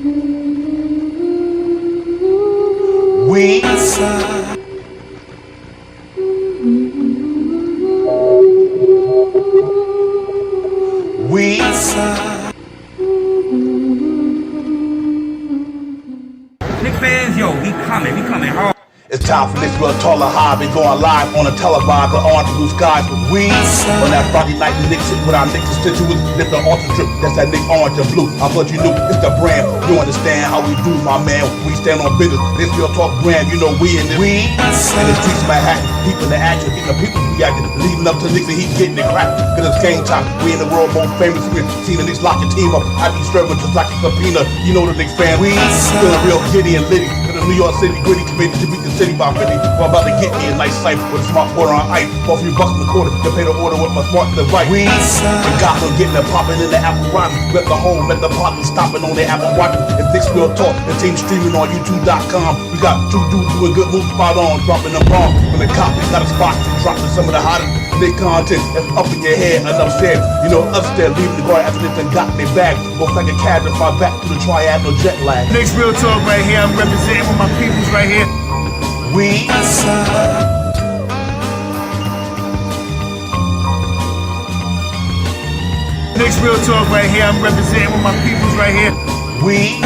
We Knicks fans, yo, we coming hard. It's time for Knicks Real Talk Hobby going live on a televised on blue skies. We on that Friday night Knicks with our Knicks constituents, live the ultra trip. That's that Nick orange and blue. I thought you knew it's the brand. You understand how we do, my man. We stand on business. Knicks Real Talk brand. You know we in this. We in the streets of Manhattan, people in the action, getting the people reacting, leading up to Knicks and he getting it cracked. Cause it's game time. We in the world most famous. We're seeing the Knicks lock your team up. I be serving just like a subpoena. You know the Knicks fan. We feeling real giddy and litty. New York City gritty committee to beat the city by 50. Well, I'm about to get me a nice life with a smart quarter on ice. For a few bucks in the quarter to pay the order with my smart device. We and got them getting it popping in the Apple Rhymes. Let the home, let the partners stopping on their Apple watching. It's Knicks Real Talk. The team streaming on YouTube.com. We got two dudes doing good moves spot on, dropping them bombs. When the cops got a spot and dropping some of the hottest Nick content that's up in your head. Enough said, you know, upstairs leaving the guard after this and got me back. Both like a cab to fly back to the triad, no jet lag. Knicks Real Talk right here. I'm representing with my peoples right here. We Knicks Real Talk right here. I'm representing with my peoples right here. We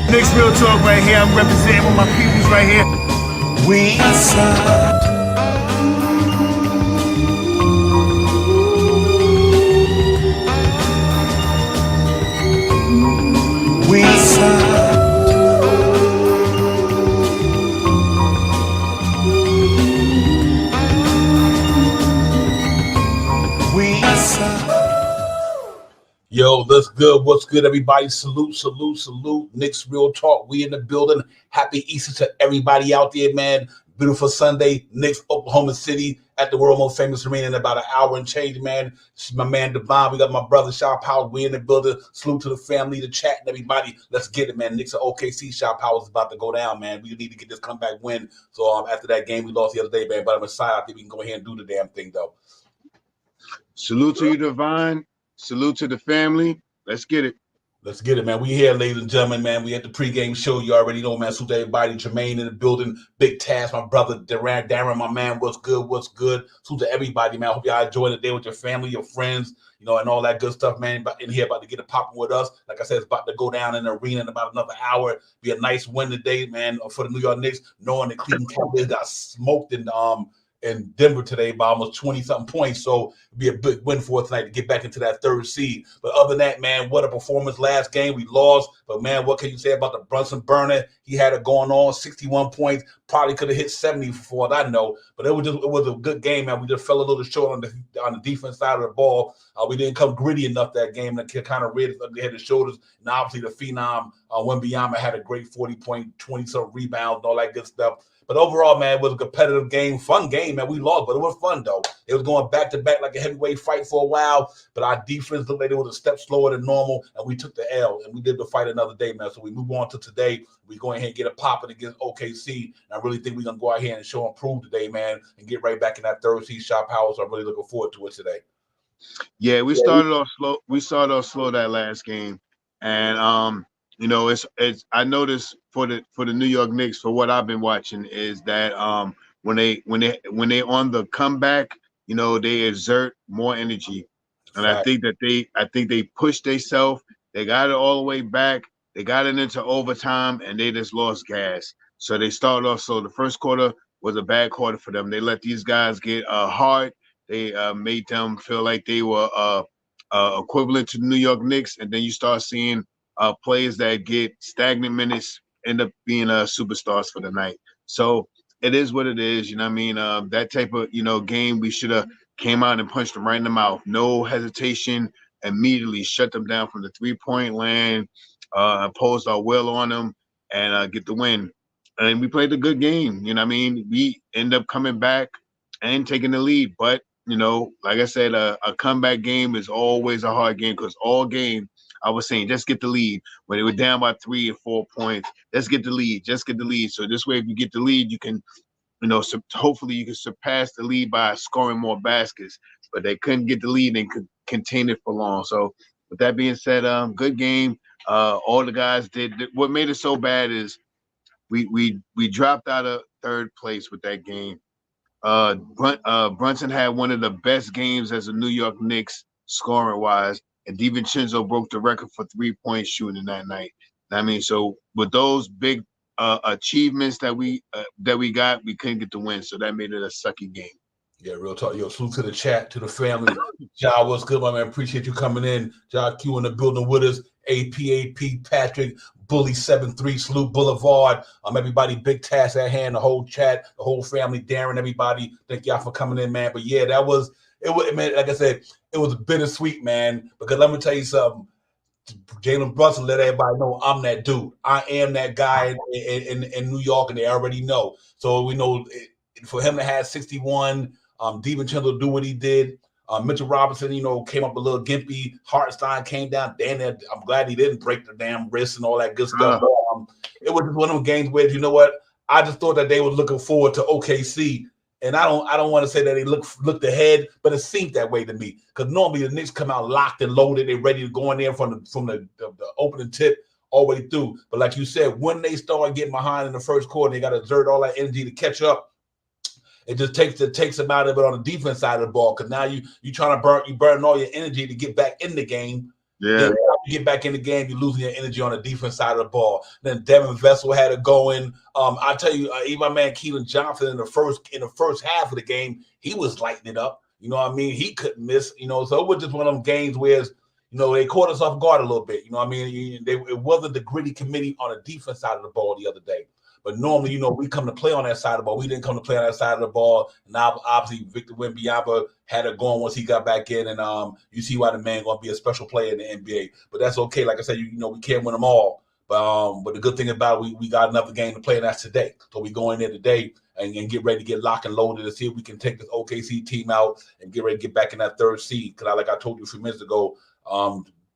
Knicks Real Talk right here. I'm representing with my peoples right here. We Yo, that's good. What's good, everybody? Salute, salute, salute. Knicks Real Talk. We in the building. Happy Easter to everybody out there, man. Beautiful Sunday. Knicks, Oklahoma City at the world most famous arena in about an hour and change, man. This is my man Devon. We got my brother Shaw Powell. We in the building. Salute to the family, the chat, and everybody. Let's get it, man. Knicks and OKC. Shaw Powell is about to go down, man. We need to get this comeback win. So after that game we lost the other day, man. But I'm excited. I think we can go ahead and do the damn thing, though. Salute to you, Devon. Salute to the family. Let's get it. Let's get it, man. We here, ladies and gentlemen, man. We at the pregame show. You already know, man. Salute to everybody. Jermaine in the building. Big Task, my brother. Darren, my man. What's good? What's good? Salute to everybody, man. I hope y'all enjoy the day with your family, your friends, you know, and all that good stuff, man. In here, about to get it popping with us. Like I said, it's about to go down in the arena in about another hour. Be a nice win today, man, for the New York Knicks, knowing the Cleveland Cavaliers got smoked in Denver today by almost 20-something points. So it'd be a big win for us tonight to get back into that third seed. But other than that, man, what a performance last game. We lost. But, man, what can you say about the Brunson burner? He had it going on, 61 points. Probably could have hit 70 for what I know. But it was a good game, man. We just fell a little short on the defense side of the ball. We didn't come gritty enough that game to kind of read ugly head and shoulders. And obviously the phenom, Wembanyama, had a great 40-point, 20-some rebounds and all that good stuff. But overall, man, it was a competitive game, fun game, man. We lost, but it was fun, though. It was going back-to-back like a heavyweight fight for a while, but our defense looked like it was a step slower than normal, and we took the L, and we did the fight another day, man. So we move on to today. We go ahead and get it popping against OKC, and I really think we're going to go out here and show and prove today, man, and get right back in that third seed shot power, so I'm really looking forward to it today. Yeah, we started off slow. We started off slow that last game, and you know, it's I noticed for the New York Knicks, for what I've been watching, is that when they on the comeback, you know, they exert more energy, and I think they pushed themselves. They got it all the way back. They got it into overtime, and they just lost gas. So they started off slow. The first quarter was a bad quarter for them. They let these guys get hard. They made them feel like they were equivalent to the New York Knicks, and then you start seeing players that get stagnant minutes end up being superstars for the night. So it is what it is. You know what I mean? That type of, you know, game, we should have came out and punched them right in the mouth. No hesitation. Immediately shut them down from the three-point land, imposed our will on them, and get the win. And we played a good game. You know what I mean? We end up coming back and taking the lead. But, you know, like I said, a comeback game is always a hard game because all game, I was saying, just get the lead. When they were down by 3 or 4 points, let's get the lead. Just get the lead. So this way, if you get the lead, you can, you know, hopefully you can surpass the lead by scoring more baskets. but they couldn't get the lead and could contain it for long. So with that being said, good game. All the guys did. What made it so bad is we dropped out of third place with that game. Brunson had one of the best games as a New York Knicks scoring wise, and DiVincenzo broke the record for 3-point shooting that night. I mean, so with those big achievements that we got, we couldn't get the win, so that made it a sucky game. Yeah, real talk. Yo, salute to the chat, to the family. Ja, what's good, my man? Appreciate you coming in. Ja Q in the building with us. AP, Patrick, Bully 73, Salute Boulevard. Everybody, big task at hand, the whole chat, the whole family, Darren, everybody. Thank y'all for coming in, man. But yeah, it was, man, like I said, it was bittersweet, man. Because let me tell you something. Jalen Brunson let everybody know I'm that dude. I am that guy in New York, and they already know. So we know for him to have 61, DiVincenzo do what he did. Mitchell Robinson, came up a little gimpy. Hartenstein came down. I'm glad he didn't break the damn wrist and all that good stuff. It was just one of them games where, you know what? I just thought that they were looking forward to OKC. And I don't want to say that they looked ahead, but it seemed that way to me. Because normally the Knicks come out locked and loaded. They're ready to go in there from the opening tip all the way through. But like you said, when they start getting behind in the first quarter, they got to exert all that energy to catch up. It just takes them out of it on the defense side of the ball. Because now you trying to burn all your energy to get back in the game. Yeah. Then you get back in the game, you're losing your energy on the defense side of the ball. Then Devin Vessel had it going. I tell you, even my man Keelan Johnson in the first half of the game, he was lighting it up. You know what I mean? He couldn't miss. So it was just one of them games where, they caught us off guard a little bit. You know what I mean? It wasn't the gritty committee on the defense side of the ball the other day. But normally, we come to play on that side of the ball. We didn't come to play on that side of the ball. And now, obviously, Victor Wembanyama had it going once he got back in. And you see why the man going to be a special player in the NBA. But that's okay. Like I said, we can't win them all. But the good thing about it, we got another game to play, and that's today. So we go in there today and get ready to get locked and loaded to see if we can take this OKC team out and get ready to get back in that third seed. Because like I told you a few minutes ago,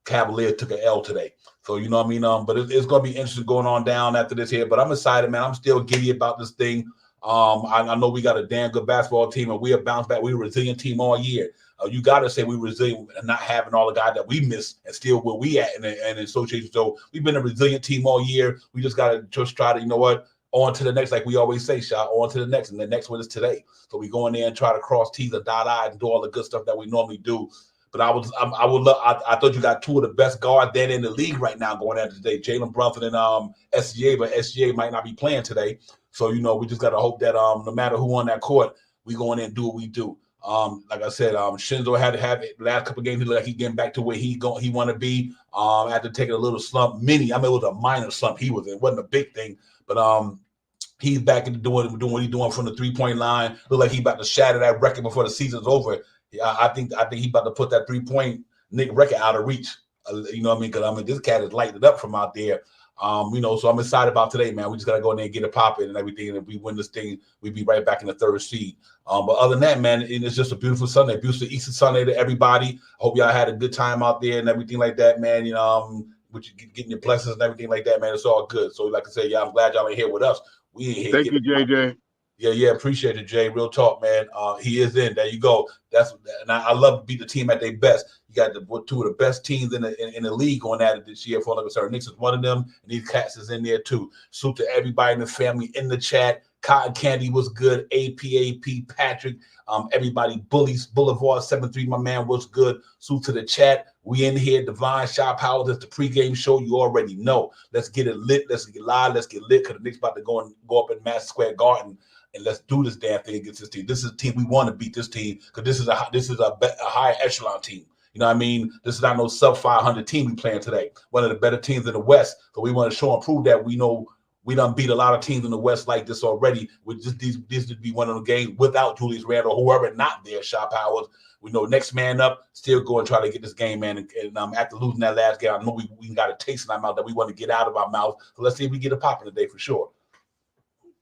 Cavalier took an L today. So, you know what I mean? But it's going to be interesting going on down after this here. But I'm excited, man. I'm still giddy about this thing. I know we got a damn good basketball team, and we have bounced back. We're a resilient team all year. You got to say we're resilient and not having all the guys that we miss and still where we at in the association. So we've been a resilient team all year. We just got to just try to, on to the next, like we always say, Shot, on to the next. And the next one is today. So we go in there and try to cross T's and dot I's and do all the good stuff that we normally do. But I thought you got two of the best guards then in the league right now going at today, Jalen Brunson and SGA, but SGA might not be playing today. So, we just got to hope that no matter who on that court, we go in there and do what we do. Like I said, Shinzo had to have it the last couple of games. He looked like he getting back to where he want to be after taking a little slump. It was a minor slump he was in. It wasn't a big thing, but he's back into doing what he's doing from the 3-point line. Look like he about to shatter that record before the season's over. I think he about to put that 3-point Nick record out of reach. You know what I mean? Because this cat is lighting it up from out there. So I'm excited about today, man. We just gotta go in there and get it popping and everything. And if we win this thing, we'd be right back in the third seed. But other than that, man, it's just a beautiful Sunday, beautiful Easter Sunday to everybody. I hope y'all had a good time out there and everything like that, man. With you getting your blessings and everything like that, man. It's all good. So like I said, I'm glad y'all ain't here with us. We ain't here. Thank you, JJ. Yeah, appreciate it, Jay. Real talk, man. He is in. There you go. And I love to beat the team at their best. You got two of the best teams in the league on that this year. For like I said, Knicks is one of them, and these cats is in there too. Salute to everybody in the family in the chat. Cotton Candy was good. AP, Patrick. Everybody, Bullies Boulevard 73. My man was good. Salute to the chat. We in here. Divine Shop Powers. It's the pregame show. You already know. Let's get it lit. Let's get live. Let's get lit because the Knicks about to go up in Madison Square Garden. And let's do this damn thing against this team. This is a team we want to beat. This team because this is a higher echelon team. You know what I mean? This is not no sub 500 team we playing today. One of the better teams in the West. So we want to show and prove that we know we done beat a lot of teams in the West like this already. With just this would be one of the games without Julius Randle or whoever not there. Shot Powers. We know next man up. Still go and try to get this game, man. And after losing that last game, I know we got a taste in our mouth that we want to get out of our mouth. So let's see if we get a pop in today for sure.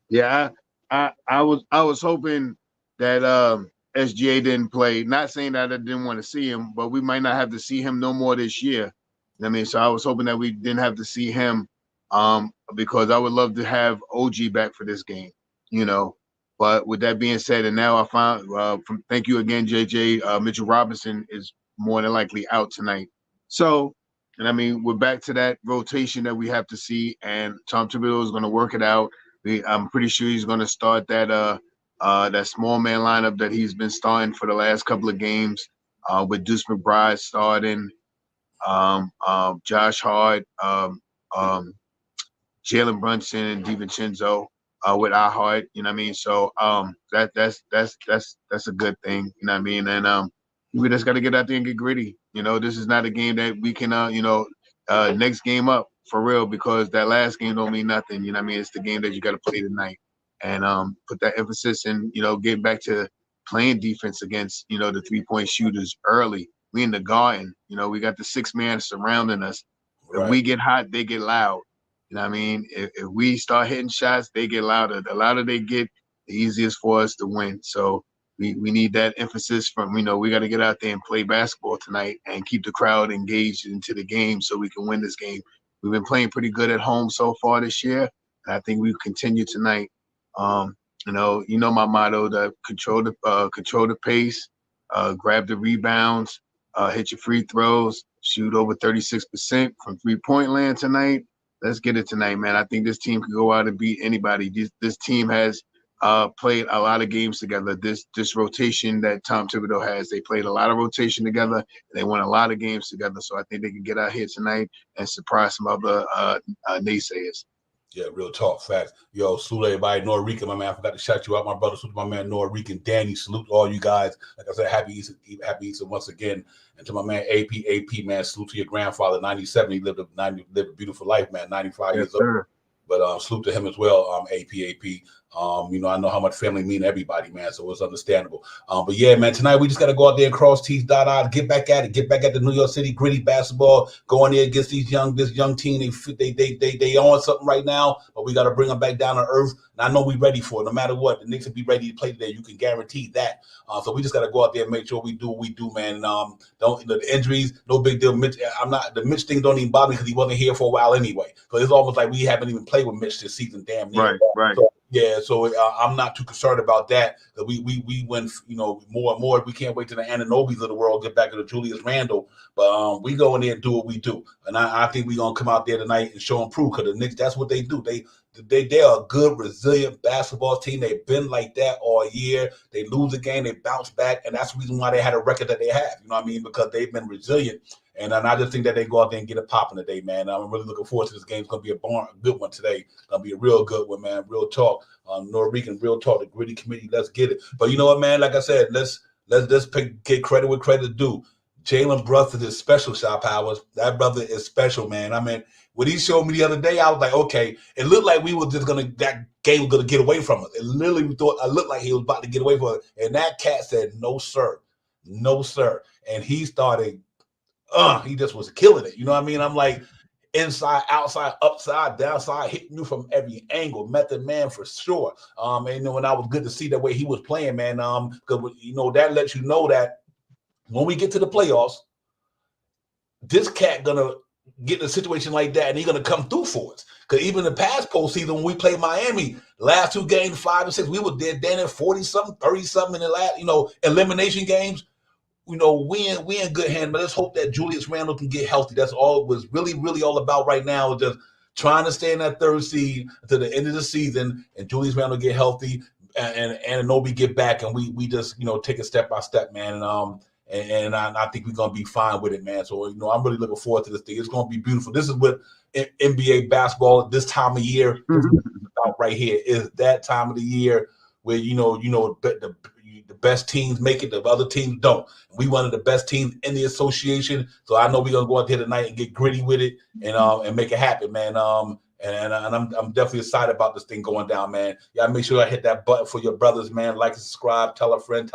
Yeah. I was hoping that SGA didn't play. Not saying that I didn't want to see him, but we might not have to see him no more this year. I mean, so I was hoping that we didn't have to see him because I would love to have OG back for this game, But with that being said, and now I found thank you again, JJ. Mitchell Robinson is more than likely out tonight. So, and I mean, we're back to that rotation that we have to see, and Tom Thibodeau is going to work it out. I'm pretty sure he's going to start that small man lineup that he's been starting for the last couple of games, with Deuce McBride starting, Josh Hart, Jalen Brunson, and DiVincenzo with our heart. You know what I mean? So that's a good thing. You know what I mean? And we just got to get out there and get gritty. You know, this is not a game that we can next game up for real, because that last game don't mean nothing. You know what I mean? It's the game that you got to play tonight, and put that emphasis in, get back to playing defense against, the 3-point shooters early. We in the garden, we got the 6-man surrounding us. Right. If we get hot, they get loud. You know what I mean? If we start hitting shots, they get louder. The louder they get, the easiest for us to win. So we need that emphasis from, we got to get out there and play basketball tonight and keep the crowd engaged into the game so we can win this game. We've been playing pretty good at home so far this year, and I think we continue tonight. My motto: to control the pace, grab the rebounds, hit your free throws, shoot over 36% from 3-point land tonight. Let's get it tonight, man. I think this team can go out and beat anybody. This team has played a lot of games together. This rotation that Tom Thibodeau has, they played a lot of rotation together, and they won a lot of games together. So I think they can get out here tonight and surprise some other naysayers. Yeah, real talk, facts. Yo, salute everybody. Norican, my man, I forgot to shout you out, my brother. Salute my man Norican, Danny. Salute to all you guys. Like I said, happy Easter once again. And to my man AP, man, salute to your grandfather, 97. He lived a beautiful life, man, 95 years old. But salute to him as well, AP. I know how much family mean to everybody, man, so it's understandable. But yeah, man, tonight we just got to go out there and cross T's, dot I, get back at the New York City gritty basketball, go in there against this young team. They on something right now, but we got to bring them back down to earth. And I know we ready for it. No matter what, the Knicks will be ready to play today. You can guarantee that. So we just got to go out there and make sure we do what we do, man. And the injuries, no big deal. The Mitch thing don't even bother me because he wasn't here for a while anyway. So it's almost like we haven't even played with Mitch this season, damn near. Right. So, yeah, so I'm not too concerned about that. We win, more and more. We can't wait till the Ananobis of the world get back to the Julius Randle. But we go in there and do what we do. And I think we're going to come out there tonight and show and prove, because the Knicks, that's what they do. They are a good, resilient basketball team. They've been like that all year. They lose a game, they bounce back, and that's the reason why they had a record that they have. You know what I mean? Because they've been resilient. And I just think that they go out there and get it popping today, man. I'm really looking forward to this game. It's going to be a good one today. It's going to be a real good one, man. Real talk. Norican, real talk, the gritty committee. Let's get it. But you know what, man? Like I said, let's get credit where credit due. Jalen Brunson is special, Shot Powers. That brother is special, man. I mean, when he showed me the other day, I was like, okay, it looked like we were just that game was going to get away from us. It literally looked like he was about to get away from us. And that cat said, no, sir. No, sir. And he started, he just was killing it. You know what I mean? I'm like, inside, outside, upside, downside, hitting you from every angle. Method man for sure. And when I was good to see the way he was playing, man, because, that lets you know that when we get to the playoffs, this cat going to get in a situation like that, and he's going to come through for us. Because even the past postseason, when we played Miami, last 2 games, 5 and 6, we were dead at 40-something, 30-something in the last, elimination games. We in good hands, but let's hope that Julius Randle can get healthy. That's all it was really, really all about right now, just trying to stay in that 3rd seed to the end of the season, and Julius Randle get healthy, and Anunoby get back, and we just, take it step by step, man. And I think we're going to be fine with it, man. So, I'm really looking forward to this thing. It's going to be beautiful. This is what NBA basketball at this time of year is about right here. Is that time of the year where, the best teams make it, the other teams don't. We one of the best teams in the association. So I know we're going to go out there tonight and get gritty with it and make it happen, man. And I'm definitely excited about this thing going down, man. Y'all make sure I hit that button for your brothers, man. Like and subscribe, tell a friend.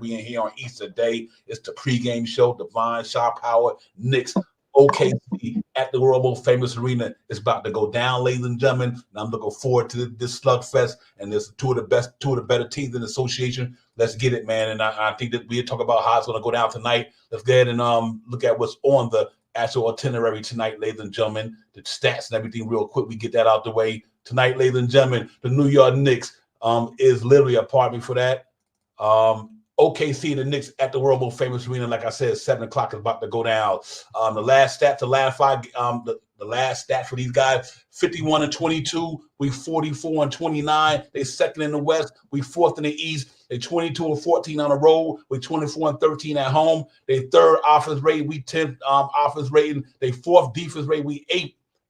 We in here on Easter Day. It's the pregame show. Divine, Shaw Power, Knicks, OKC at the world most famous arena. It's about to go down, ladies and gentlemen. And I'm looking forward to this slugfest. And there's two of the better teams in the association. Let's get it, man. And I think that we'll talk about how it's going to go down tonight. Let's go ahead and look at what's on the actual itinerary tonight, ladies and gentlemen. The stats and everything real quick. We get that out the way. Tonight, ladies and gentlemen, the New York Knicks is literally a part of me for that. OKC and the Knicks at the world most famous arena. Like I said, 7 o'clock is about to go down. The last stat for these guys: 51-22. We 44-29. They second in the West. We fourth in the East. They 22-14 on the road. We 24-13 at home. They third offense rating. We 10th offense rating. They fourth defense rating. We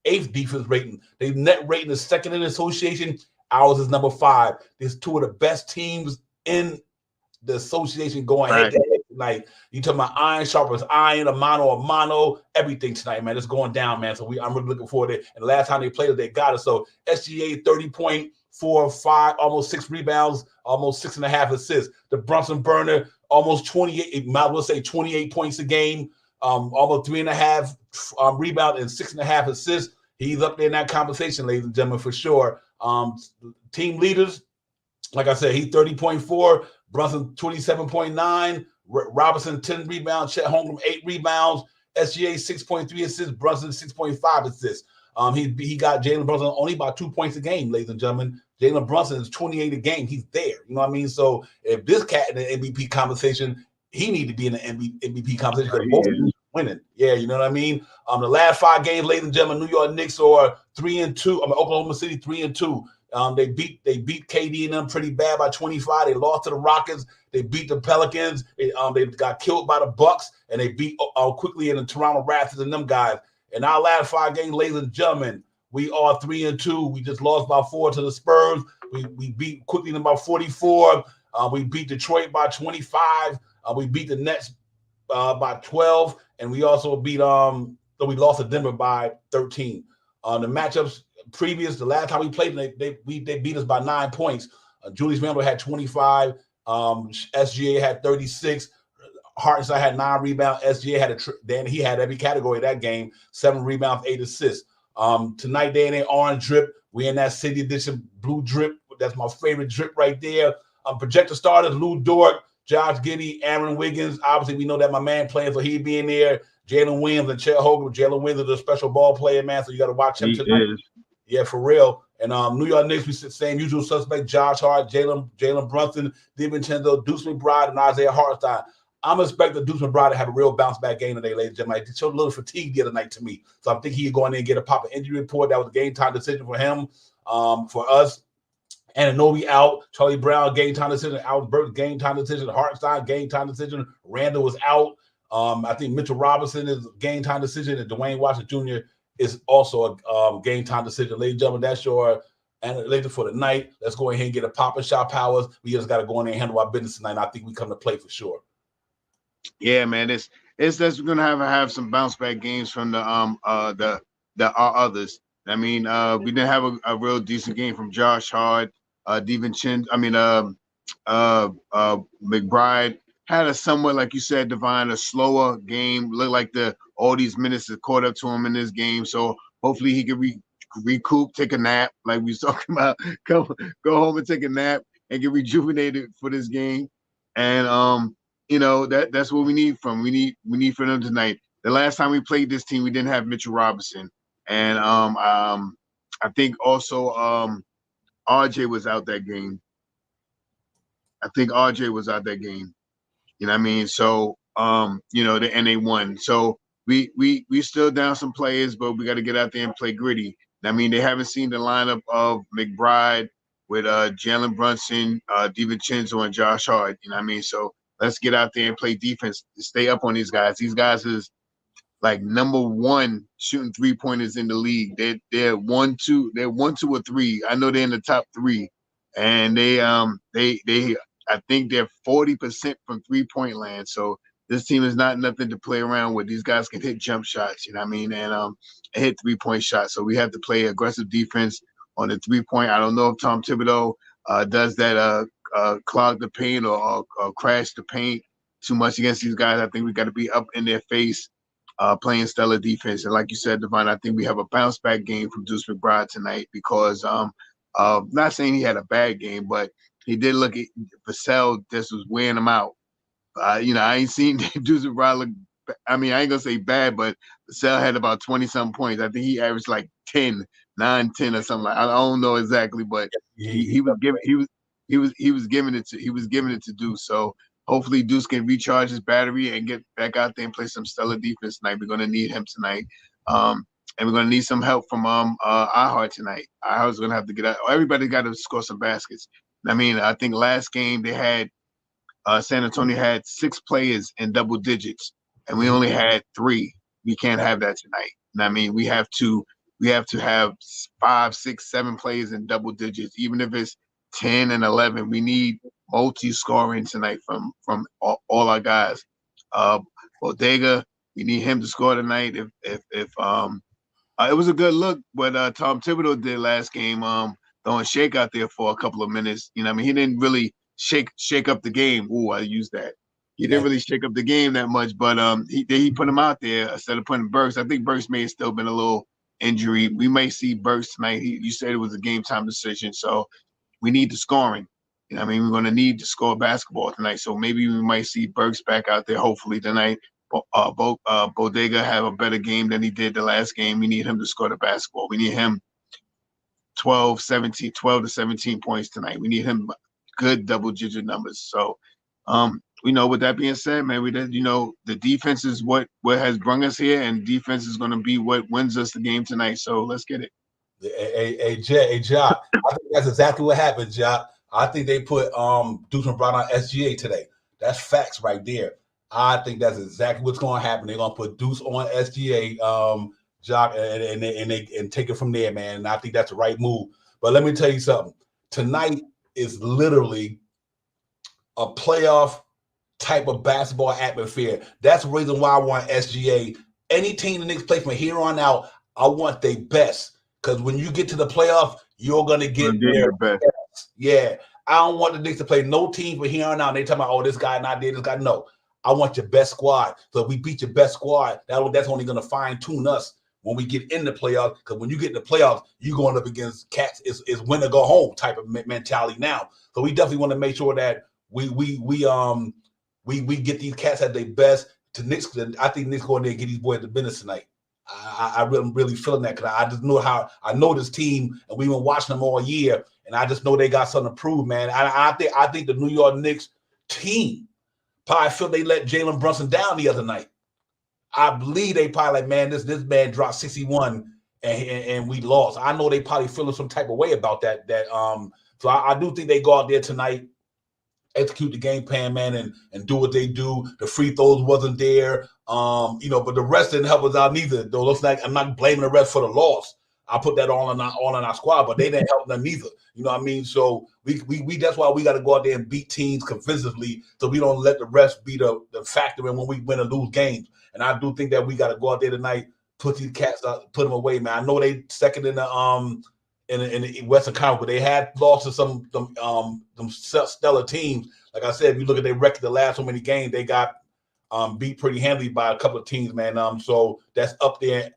eighth defense rating. They net rating is second in the association. Ours is number 5. There's two of the best teams in the association going head to head tonight. You talking about iron sharp as iron, a mono, everything tonight, man. It's going down, man. So I'm really looking forward to it. And the last time they played it, they got us. So SGA 30.45, almost 6 rebounds, almost 6.5 assists. The Brunson Burner, almost 28, might as well say 28 points a game, almost 3.5 rebounds and 6.5 assists. He's up there in that conversation, ladies and gentlemen, for sure. Team leaders, like I said, he's 30.4. Brunson 27.9, Robinson 10 rebounds, Chet Holmgren 8 rebounds, SGA 6.3 assists, Brunson 6.5 assists. He got Jalen Brunson only about 2 points a game, ladies and gentlemen. Jalen Brunson is 28 a game. He's there. You know what I mean? So if this cat in the MVP conversation, he need to be in the MVP conversation because both of them winning. Yeah, you know what I mean? The last 5 games, ladies and gentlemen, New York Knicks are 3-2. Oklahoma City 3-2. They beat KD and them pretty bad by 25. They lost to the Rockets. They beat the Pelicans. They got killed by the Bucks, and they beat quickly in the Toronto Raptors and them guys. In our last 5 games, ladies and gentlemen, we are 3-2. We just lost by 4 to the Spurs. We beat quickly in about 44. We beat Detroit by 25. We beat the Nets by 12, and we also beat we lost to Denver by 13. The matchups. The last time we played, they beat us by 9 points. Julius Randle had 25. SGA had 36. Hartenstein had 9 rebounds. SGA had he had every category of that game: 7 rebounds, 8 assists. Tonight they in their orange drip. We in that City Edition blue drip. That's my favorite drip right there. Projector starters: Lou Dort, Josh Giddey, Aaron Wiggins. Obviously, we know that my man playing, so he'd be in there. Jalen Williams and Chet Holmgren. Jalen Williams is a special ball player, man, so you got to watch him tonight. Yeah, for real. And New York Knicks, we same usual suspect: Josh Hart, Jalen Brunson, DiVincenzo, Deuce McBride, and Isaiah Hartenstein. I'm expecting Deuce McBride to have a real bounce back game today, ladies and gentlemen. He showed a little fatigue the other night to me, so I think he'd go in there and get a proper injury report. That was a game time decision for him, for us. Anunoby out, Charlie Brown game time decision, Albert Burks game time decision, Hartenstein game time decision, Randall was out. I think Mitchell Robinson is game time decision, and Dwayne Washington Jr. is also a game time decision. Ladies and gentlemen, that's your analytics for the night. Let's go ahead and get a pop and shot powers. We just got to go in there and handle our business tonight. I think we come to play for sure. Yeah, man, it's that's we're gonna have some bounce back games from the others. I mean, we didn't have a real decent game from Josh Hart, DiVincenzo. McBride had a somewhat, like you said, Divine, a slower game. Looked like all these minutes have caught up to him in this game. So hopefully he can recoup, take a nap, like we was talking about. Go home and take a nap and get rejuvenated for this game. And that's what we need from. We need for them tonight. The last time we played this team, we didn't have Mitchell Robinson, and I think also RJ was out that game. You know what I mean? So and they won. So we still down some players, but we got to get out there and play gritty. I mean, they haven't seen the lineup of McBride with Jalen Brunson, DiVincenzo, and Josh Hart. You know what I mean? So let's get out there and play defense. Stay up on these guys. These guys is like number 1 shooting 3-pointers in the league. They're 1, 2, or 3. I know they're in the top 3, and they I think they're 40% from 3-point land. So this team is not nothing to play around with. These guys can hit jump shots, you know what I mean, and hit 3-point shots. So we have to play aggressive defense on the 3-point. I don't know if Tom Thibodeau does that clog the paint or crash the paint too much against these guys. I think we got to be up in their face, playing stellar defense. And like you said, Devon, I think we have a bounce back game from Deuce McBride tonight because not saying he had a bad game, but he did look at Vassell just was wearing him out. I ain't seen Deuce McBride look. I mean, I ain't gonna say bad, but Vassell had about 20-something points. I think he averaged like 10 or something like. I don't know exactly, but he was he was giving it to Deuce. So hopefully Deuce can recharge his battery and get back out there and play some stellar defense tonight. We're gonna need him tonight. And we're gonna need some help from iHeart tonight. iHeart's gonna have to get out. Everybody got to score some baskets. I mean, I think last game they had San Antonio had 6 players in double digits, and we only had 3. We can't have that tonight. And I mean, we have to have 5, 6, 7 players in double digits, even if it's 10 and 11. We need multi-scoring tonight from all our guys. Bodega, we need him to score tonight. If it was a good look what Tom Thibodeau did last game, throwing Shake out there for a couple of minutes. You know, I mean, he didn't really shake up the game. Ooh, I used that. He didn't really shake up the game that much, but he put him out there instead of putting Burks. I think Burks may have still been a little injury. We may see Burks tonight. You said it was a game time decision, so we need the scoring. You know, I mean, we're going to need to score basketball tonight, so maybe we might see Burks back out there hopefully tonight. Bodega have a better game than he did the last game. We need him to score the basketball. We need him 12 to 17 points tonight. We need him good double-digit numbers. So, with that being said, man, the defense is what has brought us here, and defense is going to be what wins us the game tonight. So let's get it. Hey, Ja, I think that's exactly what happened, Ja. I think they put Deuce and Brown on SGA today. That's facts right there. I think that's exactly what's going to happen. They're going to put Deuce on SGA, Ja, and take it from there, man. And I think that's the right move. But let me tell you something. Tonight is literally a playoff type of basketball atmosphere. That's the reason why I want SGA. Any team the Knicks play from here on out, I want their best. Because when you get to the playoff, you're going to get their best. Yeah. I don't want the Knicks to play no team from here on out. And they talking about, oh, this guy not there, this guy. No. I want your best squad. So if we beat your best squad, that's only going to fine-tune us when we get in the playoffs. Because when you get in the playoffs, you're going up against cats is win or go home type of mentality now. So we definitely want to make sure that we get these cats at their best. I think Knicks go in there and get these boys the business tonight. I'm really feeling that because I just know how I know this team, and we've been watching them all year, and I just know they got something to prove, man. I think the New York Knicks team probably feel they let Jalen Brunson down the other night. I believe they probably like, man, this man dropped 61 and we lost. I know they probably feeling some type of way about that. So I do think they go out there tonight, execute the game plan, man, and do what they do. The free throws wasn't there, but the rest didn't help us out neither. Though looks like I'm not blaming the rest for the loss. I put that all on our squad, but they didn't help them either. You know what I mean? So we that's why we got to go out there and beat teams convincingly, so we don't let the rest be the factor in when we win or lose games. And I do think that we got to go out there tonight, put these cats up, put them away, man. I know they second in the Western Conference, but they had lost to some stellar teams. Like I said, if you look at their record the last so many games, they got beat pretty handily by a couple of teams, man. So that's up there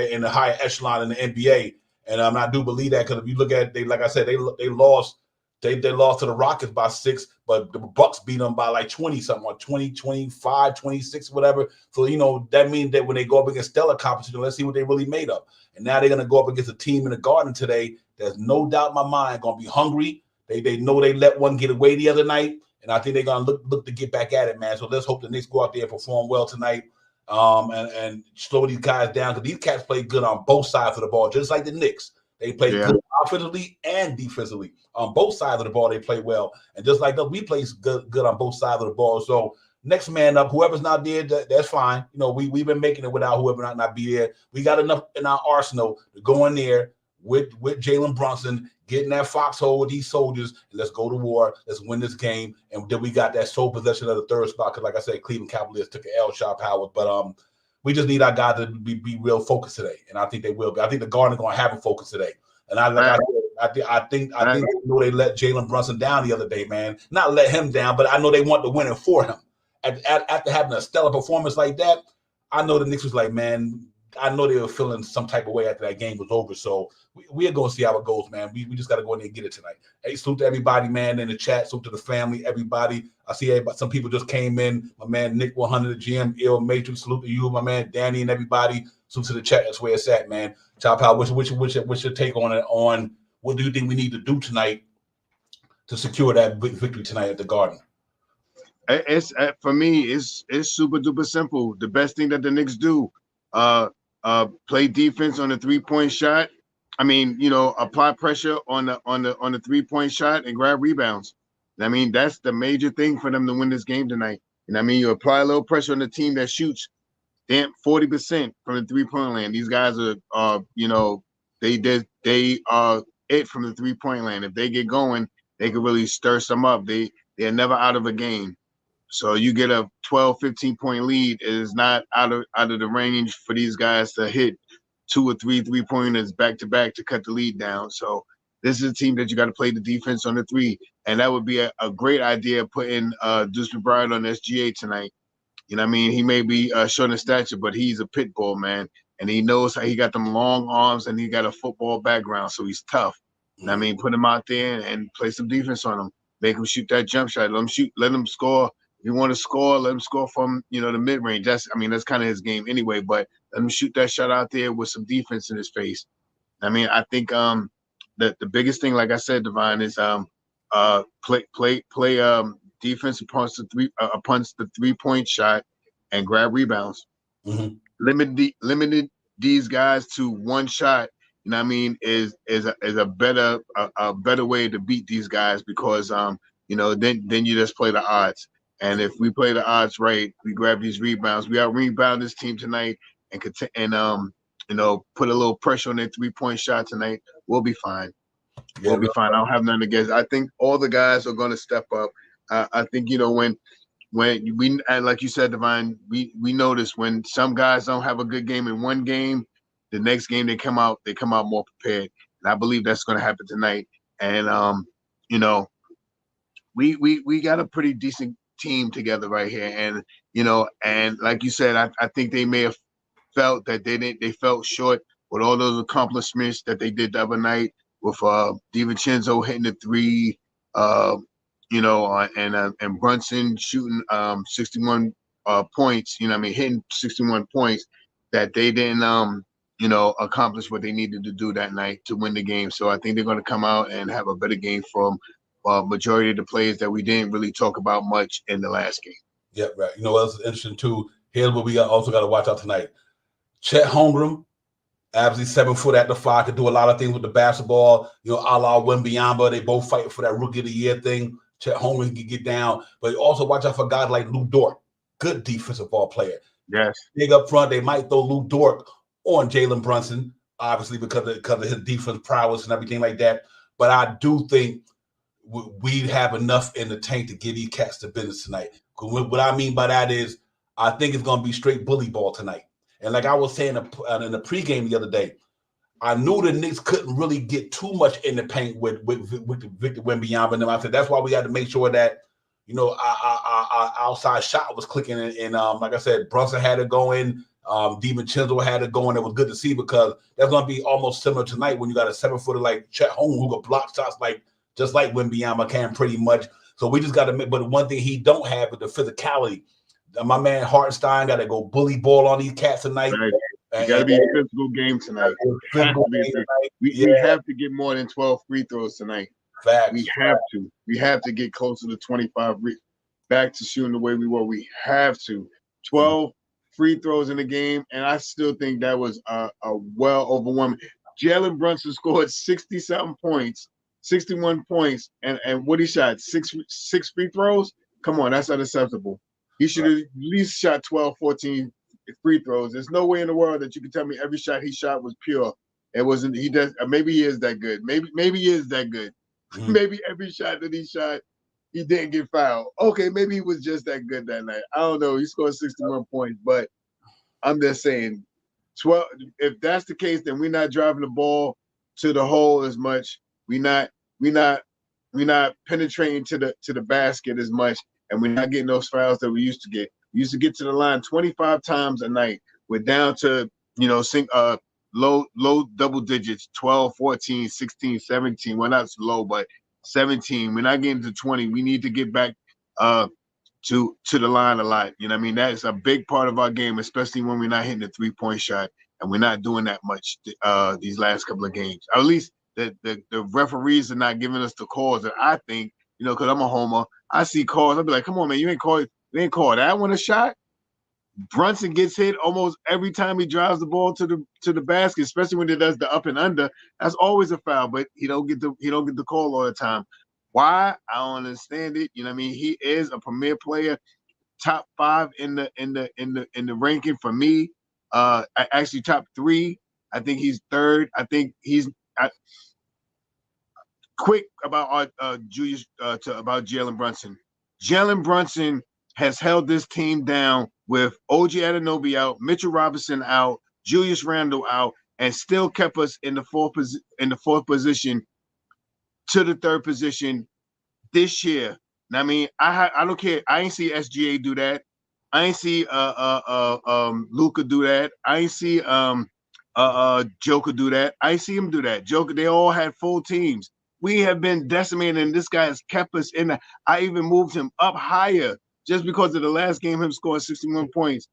in the higher echelon in the NBA. And I do believe that because if you look at like I said, they lost to the Rockets by 6, but the Bucks beat them by like 20 something, or 20, 25, 26, whatever. So that means that when they go up against stellar competition, let's see what they really made of. And now they're gonna go up against a team in the Garden today. There's no doubt in my mind gonna be hungry. They know they let one get away the other night. And I think they're going to look to get back at it, man. So let's hope the Knicks go out there and perform well tonight and slow these guys down. Because these cats play good on both sides of the ball, just like the Knicks. They play good offensively and defensively. On both sides of the ball, they play well. And just like us, we play good on both sides of the ball. So next man up, whoever's not there, that's fine. We've been making it without whoever not be there. We got enough in our arsenal to go in there with Jalen Brunson, get in that foxhole with these soldiers, and let's go to war. Let's win this game. And then we got that sole possession of the third spot because, like I said, Cleveland Cavaliers took an L, Sharp Howard. But we just need our guys to be real focused today, and I think they will be. I think the Garden is going to have a focus today. And I think they know they let Jalen Brunson down the other day, man. Not let him down, but I know they want the winning for him. After having a stellar performance like that, I know the Knicks was like, man, I know they were feeling some type of way after that game was over. So we are going to see how it goes, man. We just got to go in there and get it tonight. Hey, salute to everybody, man, in the chat. Salute to the family, everybody. I see some people just came in. My man Nick 100, GM, Ill Matrix. Salute to you, my man Danny, and everybody. Salute to the chat. That's where it's at, man. Chop out. What's your take on it? On what do you think we need to do tonight to secure that victory tonight at the Garden? It's for me, it's super duper simple. The best thing that the Knicks do, play defense on the 3-point shot. I mean, apply pressure on the 3-point shot and grab rebounds. I mean, that's the major thing for them to win this game tonight. And I mean, you apply a little pressure on the team that shoots 40% from the 3-point land. These guys are they are it from the 3-point land. If they get going, they can really stir some up. They're never out of a game. So you get a 12, 15-point lead. It is not out of the range for these guys to hit 2 or 3 3-pointers back to back to cut the lead down. So this is a team that you got to play the defense on the 3, and that would be a great idea putting Deuce McBride on SGA tonight. You know what I mean? He may be short in stature, but he's a pit bull, man, and he knows how he got them long arms and he got a football background, so he's tough. You know what I mean? Put him out there and play some defense on him. Make him shoot that jump shot. Let him shoot. Let him score. If you want to score, let him score from the mid range. That's kind of his game anyway. But let him shoot that shot out there with some defense in his face. I mean, I think the biggest thing, like I said, Divine, is play defense upon the 3-point shot and grab rebounds. Mm-hmm. Limited these guys to one shot. You know what I mean? Is a better way to beat these guys because then you just play the odds. And if we play the odds right, we grab these rebounds. We out-rebound this team tonight and put a little pressure on their 3-point shot tonight. We'll be fine. Yeah, we'll be fine. I don't have nothing against it. I think all the guys are going to step up. I think when we, like you said, Divine, we notice when some guys don't have a good game in one game, the next game they come out more prepared. And I believe that's going to happen tonight. And we got a pretty decent team together right here, and like you said, I think they may have felt that they felt short with all those accomplishments that they did the other night with DiVincenzo hitting the 3, and Brunson shooting 61 points. Hitting 61 points, that they didn't accomplish what they needed to do that night to win the game. So I think they're going to come out and have a better game from majority of the players that we didn't really talk about much in the last game. Yeah, right. You know what else is interesting too? Here's what we also got to watch out tonight. Chet Holmgren, absolutely 7 foot at the 5, could do a lot of things with the basketball. A la Wembanyama, they both fighting for that Rookie of the Year thing. Chet Holmgren can get down, but also watch out for guys like Lou Dort, good defensive ball player. Yes, big up front. They might throw Lou Dort on Jalen Brunson, obviously because of his defense prowess and everything like that. But I do think we have enough in the tank to give these cats the business tonight. What I mean by that is I think it's going to be straight bully ball tonight. And like I was saying in the pregame the other day, I knew the Knicks couldn't really get too much in the paint with Victor Wembanyama. And I said that's why we had to make sure that our outside shot was clicking. And like I said, Brunson had it going. DiVincenzo had it going. It was good to see because that's going to be almost similar tonight when you got a 7-footer like Chet Holmgren who could block shots just like Wembanyama can pretty much. So we just got to make. But one thing he don't have is the physicality. My man Hartenstein got to go bully ball on these cats tonight. Right. It got to be a physical game tonight. We have to get more than 12 free throws tonight. Facts. We have to. We have to get closer to 25. Back to shooting the way we were. We have to. 12 free throws in the game, and I still think that was a well overwhelming. Jalen Brunson scored 60-something points, 61 points, and what he shot, six free throws? Come on, that's unacceptable. He should have at least shot 12, 14 free throws. There's no way in the world that you can tell me every shot he shot was pure. It wasn't. He does. Maybe he is that good. Maybe he is that good. Mm-hmm. Maybe every shot that he shot, he didn't get fouled. Okay, maybe he was just that good that night. I don't know. He scored 61 points, but I'm just saying, 12. If that's the case, then we're not driving the ball to the hole as much. We're not penetrating to the basket as much, and we're not getting those fouls that we used to get. We used to get to the line 25 times a night. We're down to low double digits, 12, 14, 16, 17. Well, not low, but 17. We're not getting to 20. We need to get back to the line a lot. You know what I mean? That is a big part of our game, especially when we're not hitting the 3-point shot, and we're not doing that much these last couple of games. Or at least the referees are not giving us the calls that I think, because I'm a homer. I see calls. I'll be like, come on, man, you ain't call that one a shot. Brunson gets hit almost every time he drives the ball to the basket, especially when he does the up and under. That's always a foul, but he don't get the call all the time. Why? I don't understand it. You know what I mean? He is a premier player, top 5 in the ranking for me. Actually top 3. I think he's 3rd. I think he's quick about Julius about Jalen Brunson. Jalen Brunson has held this team down with OG Anunoby out, Mitchell Robinson out, Julius Randle out, and still kept us in the fourth position to the 3rd position this year. Now, I mean, I don't care. I ain't see SGA do that. I ain't see Luka do that. I ain't see Joker do that. I ain't see him do that. Joker, they all had full teams. We have been decimated, and this guy has kept us in. I even moved him up higher just because of the last game, him scoring 61 points.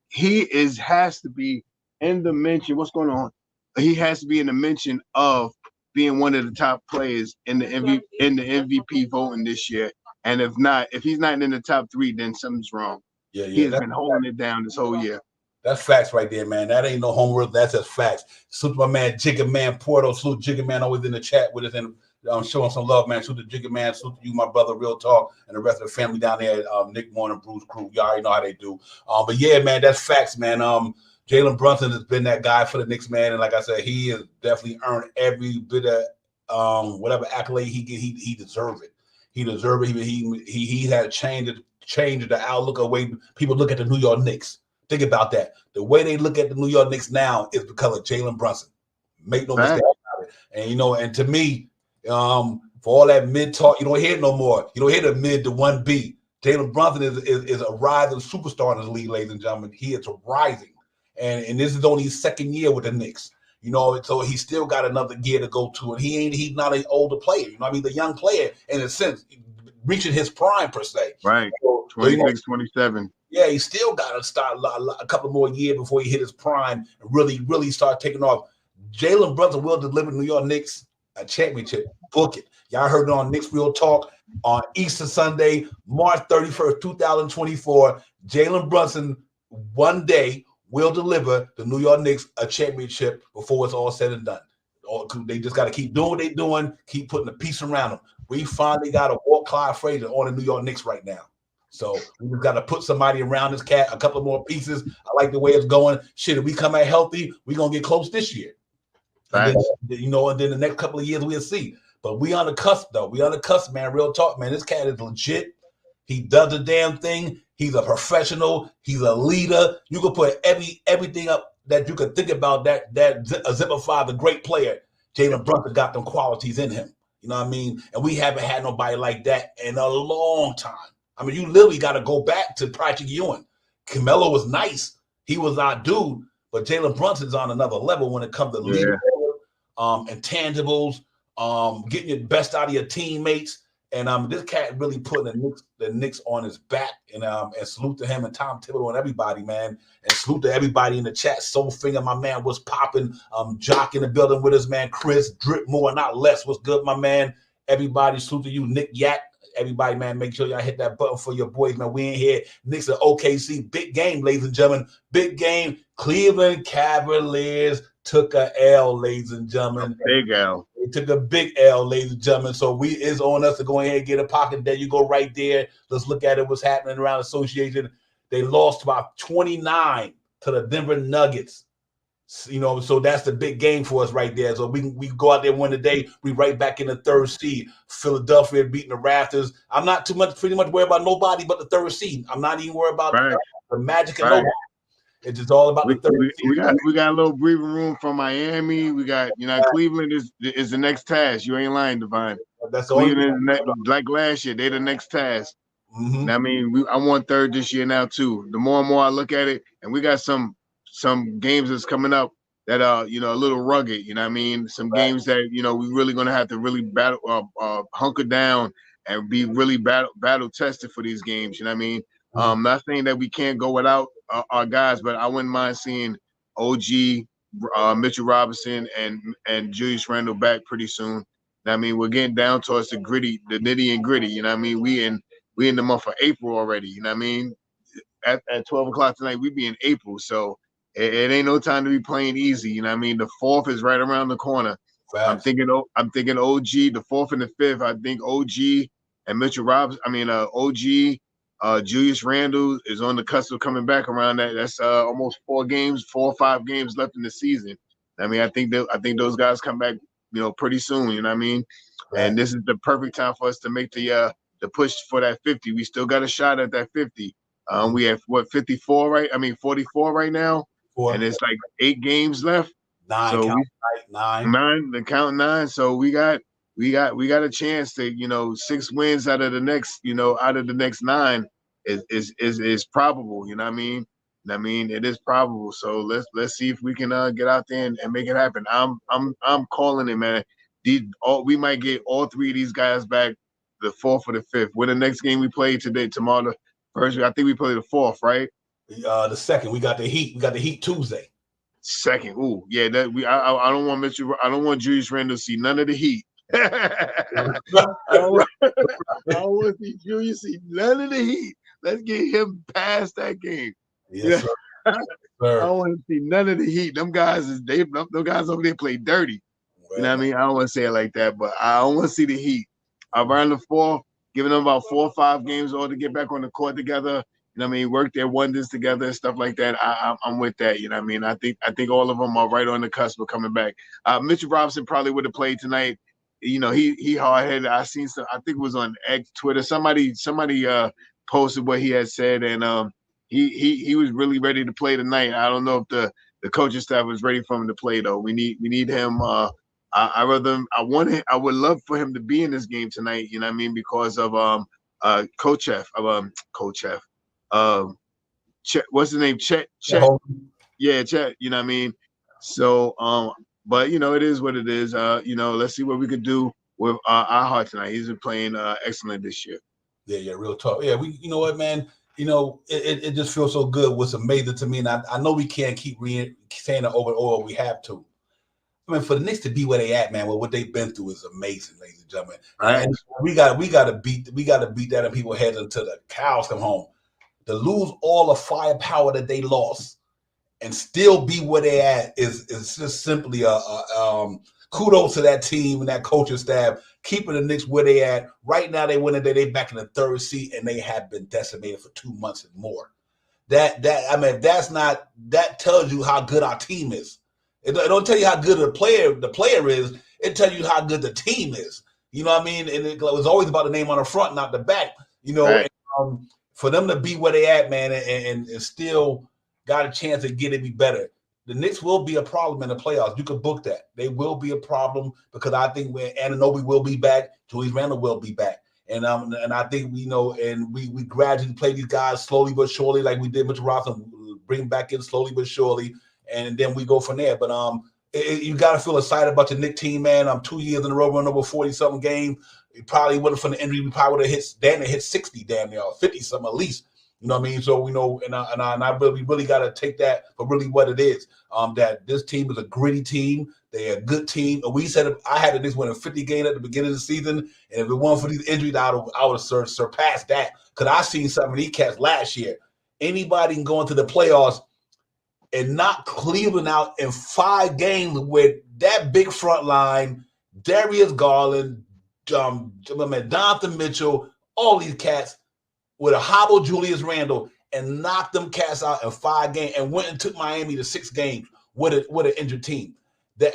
He has to be in the mention. What's going on? He has to be in the mention of being one of the top players in the MVP voting this year. And if he's not in the top 3, then something's wrong. Yeah. He has been holding it down this whole year. That's facts right there, man. That ain't no homework. That's just facts. Salute my man, Jigga Man Porto. Salute Jigga Man always in the chat with us and showing some love, man. Salute to Jigga Man. Salute to you, my brother, Real Talk, and the rest of the family down there at Nick Morning Bruce Crew. Y'all already know how they do. But yeah, man, that's facts, man. Jalen Brunson has been that guy for the Knicks, man. And like I said, he has definitely earned every bit of whatever accolade he get. He deserves it. He deserves it. He had changed the outlook of the way people look at the New York Knicks. Think about that. The way they look at the New York Knicks now is because of Jalen Brunson. Make no mistake about it. And and to me, for all that mid talk, you don't hear it no more. You don't hear the mid to 1B. Jalen Brunson is a rising superstar in the league, ladies and gentlemen. He is rising, and this is only his 2nd year with the Knicks. So he still got another gear to go to, and he's not an older player. You know what I mean? The young player, in a sense, reaching his prime per se. Right. 26, 27. Yeah, he still got to start a couple more years before he hit his prime and really start taking off. Jalen Brunson will deliver New York Knicks a championship. Book it. Y'all heard it on Knicks Real Talk on Easter Sunday, March 31st, 2024. Jalen Brunson one day will deliver the New York Knicks a championship before it's all said and done. They just got to keep doing what they're doing, keep putting the piece around them. We finally got a Walt Clyde Frazier on the New York Knicks right now. So we've got to put somebody around this cat, a couple more pieces. I like the way it's going. Shit, if we come out healthy, we're going to get close this year. And then, and then the next couple of years we'll see. But we on the cusp, though. We on the cusp, man. Real talk, man. This cat is legit. He does the damn thing. He's a professional. He's a leader. You can put everything up that you could think about that Zipify, the great player. Jalen Brunson got them qualities in him. You know what I mean? And we haven't had nobody like that in a long time. I mean, you literally got to go back to Patrick Ewing. Carmelo was nice. He was our dude. But Jalen Brunson's on another level when it comes to leadership, intangibles, getting your best out of your teammates. And this cat really putting the Knicks on his back. And salute to him and Tom Thibodeau and everybody, man. And salute to everybody in the chat. Soulfinger, my man, was popping. Jock in the building with us, man. Chris, drip more, not less. What's good, my man? Everybody, salute to you, Nick Yak. Everybody, man, make sure y'all hit that button for your boys, man. We in here. Knicks are OKC. Big game, ladies and gentlemen. Big game. Cleveland Cavaliers took a L, ladies and gentlemen. Big L. They took a big L, ladies and gentlemen. So it's on us to go ahead and get a pocket. There you go right there. Let's look at it, what's happening around the association. They lost by 29 to the Denver Nuggets. So that's the big game for us right there. So we go out there, win the day. We right back in the 3rd seed. Philadelphia beating the Raptors. I'm not pretty much worried about nobody but the 3rd seed. I'm not even worried about the Magic and nobody. It's just all about the 3rd seed. We got a little breathing room from Miami. We got, Cleveland is the next task. You ain't lying, Divine. That's Cleveland is like last year. They're the next task. Mm-hmm. I mean, I want 3rd this year now too. The more and more I look at it, and we got some games that's coming up that are, a little rugged, you know what I mean? Some games that, we really going to have to really battle, hunker down and be really battle tested for these games, you know what I mean? Not saying that we can't go without our guys, but I wouldn't mind seeing OG, Mitchell Robinson and Julius Randle back pretty soon. I mean, we're getting down towards the nitty and gritty. You know what I mean? We in the month of April already. You know what I mean? At 12 o'clock tonight, we be in April, so it ain't no time to be playing easy. You know what I mean? The 4th is right around the corner. Facts. I'm thinking OG, the 4th and the 5th. I think OG and Mitchell Robinson. I mean, OG. Julius Randle is on the cusp of coming back around that. That's almost 4 or 5 games left in the season. I mean, I think those guys come back, pretty soon. You know what I mean? Right. And this is the perfect time for us to make the push for that 50. We still got a shot at that 50. We have 54, right? I mean, 44 right now, 4. And it's like 8 games left. 9. So count 9. 9. The count 9. So we got a chance to 6 wins out of the next 9 is probable. You know what I mean? It is probable. So let's see if we can get out there and make it happen. I'm calling it, man. We might get all 3 of these guys back the 4th or the 5th. When the next game we play tomorrow, the first, I think we play the 4th, right? The 2nd. We got the Heat. We got the Heat Tuesday. 2nd. Ooh, yeah. I don't want Mitchell. I don't want Julius Randle to see none of the Heat. I don't want to see Julius see none of the Heat. Let's get him past that game. Yes, sir. I don't want to see none of the Heat. Them guys over there play dirty. Well, you know what I mean? I don't want to say it like that, but I don't want to see the Heat. Around the 4th, giving them about 4 or 5 games all to get back on the court together. You know what I mean? Work their wonders together and stuff like that. I'm with that. You know what I mean? I think all of them are right on the cusp of coming back. Mitchell Robinson probably would have played tonight. He hard-headed. I seen some. I think it was on X, Twitter. Somebody posted what he had said, and he was really ready to play tonight. I don't know if the coaching staff was ready for him to play though. We need him. I would love for him to be in this game tonight. You know what I mean? Because of Coach F. What's his name? Chet. Yeah, Chet. You know what I mean? So but it is what it is. Let's see what we could do with our heart tonight. He's been playing excellent this year. Yeah, real talk. Yeah, you know what, man? It just feels so good. What's amazing to me, and I know we can't keep saying it over and over. We have to. I mean, for the Knicks to be where they at, man, what they've been through is amazing, ladies and gentlemen. Right. And we got to beat that in people's heads until the cows come home. To lose all the firepower that they lost and still be where they at is just simply a kudos to that team and that coaching staff keeping the Knicks where they at. Right now, they win it. They back in the 3rd seat, and they have been decimated for 2 months and more. That tells you how good our team is. It don't tell you how good the player is. It tells you how good the team is. You know what I mean? And it was always about the name on the front, not the back. Right. And, for them to be where they at, man, and still got a chance to get it be better. The Knicks will be a problem in the playoffs. You could book that. They will be a problem because I think Anunoby will be back, Julius Randle will be back. And I think we gradually play these guys slowly but surely, like we did with Robinson, bring them back in slowly but surely. And then we go from there. But you got to feel excited about your Knicks team, man. 2 years in a row, running over 40-something games. It probably wouldn't from the injury. We probably would have hit 60 damn near, 50-something at least. You know what I mean? So we really got to take that for really what it is. That this team is a gritty team. They're a good team. And we said I had the Knicks winning 50 games at the beginning of the season, and if it weren't for these injuries, I would have surpassed that. Because I seen some of these cats last year. Anybody can go into the playoffs and knock Cleveland out in 5 games with that big front line, Darius Garland, Donovan Mitchell, all these cats with a hobble Julius Randle and knocked them cats out in 5 games and went and took Miami to 6 games with an injured team.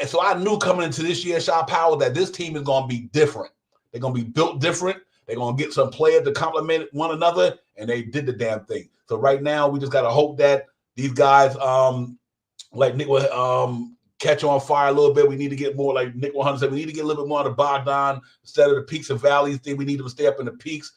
So I knew coming into this year, Shaw Powell, that this team is going to be different. They're going to be built different. They're going to get some players to complement one another, and they did the damn thing. So right now, we just got to hope that these guys, like Nick will catch on fire a little bit. We need to get more, like Nick 100 said, we need to get a little bit more of the Bogdan instead of the peaks and valleys thing. We need them to stay up in the peaks.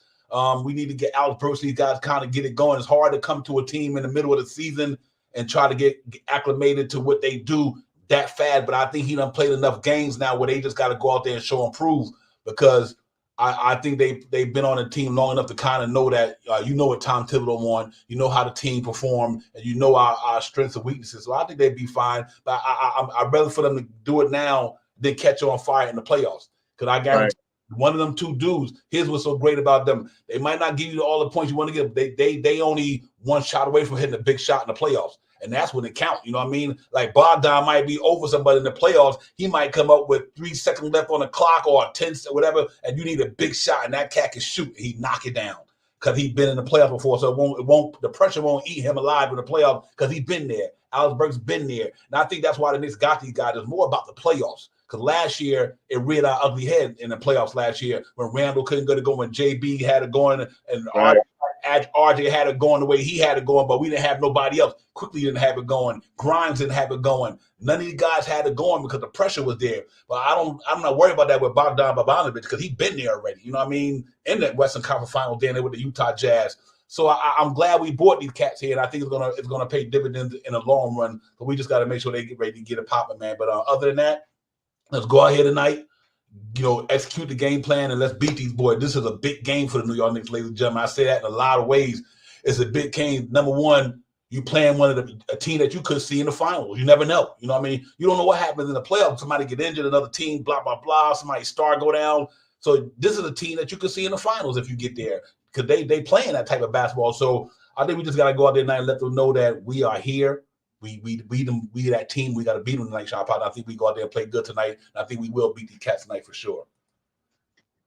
We need to get Alex Brooks, these guys kind of get it going. It's hard to come to a team in the middle of the season and try to get acclimated to what they do that fast. But I think he done played enough games now where they just got to go out there and show and prove, because I think they've been on a team long enough to kind of know that you know what Tom Thibodeau won, you know how the team performed, and you know our strengths and weaknesses. So I think they'd be fine. But I'd rather for them to do it now than catch on fire in the playoffs. Because I guarantee one of them two dudes, here's what's so great about them. They might not give you all the points you want to give. They only one shot away from hitting a big shot in the playoffs. And that's when it counts. You know what I mean? Like Bogdan might be over somebody in the playoffs. He might come up with 3 seconds left on the clock or 10 or whatever, and you need a big shot, and that cat can shoot. He knock it down because he's been in the playoffs before. So it won't the pressure won't eat him alive in the playoffs because he's been there. Alex Burke's been there. And I think that's why the Knicks got these guys. It's more about the playoffs. Because last year, it reared our ugly head in the playoffs last year when Randall couldn't get it going, when JB had it going, and RJ had it going the way he had it going, but we didn't have nobody else. Quickly didn't have it going. Grimes didn't have it going. None of these guys had it going because the pressure was there. But I'm not worried about that with Bogdan Bogdanovic because he's been there already. You know what I mean? In that Western Conference Final down there with the Utah Jazz. So I'm glad we bought these cats here, and I think it's gonna pay dividends in the long run. But we just got to make sure they get ready to get it popping, man. But other than that, let's go out here tonight, execute the game plan, and let's beat these boys. This is a big game for the New York Knicks, ladies and gentlemen. I say that in a lot of ways. It's a big game. Number one, you playing a team that you could see in the finals. You never know. You know what I mean? You don't know what happens in the playoffs. Somebody get injured, another team, blah, blah, blah. Somebody's star go down. So this is a team that you could see in the finals if you get there because they playing that type of basketball. So I think we just got to go out there tonight and let them know that we are here. We beat them. We that team. We got to beat them tonight, Sean Potter. I think we go out there and play good tonight. And I think we will beat the Cats tonight for sure.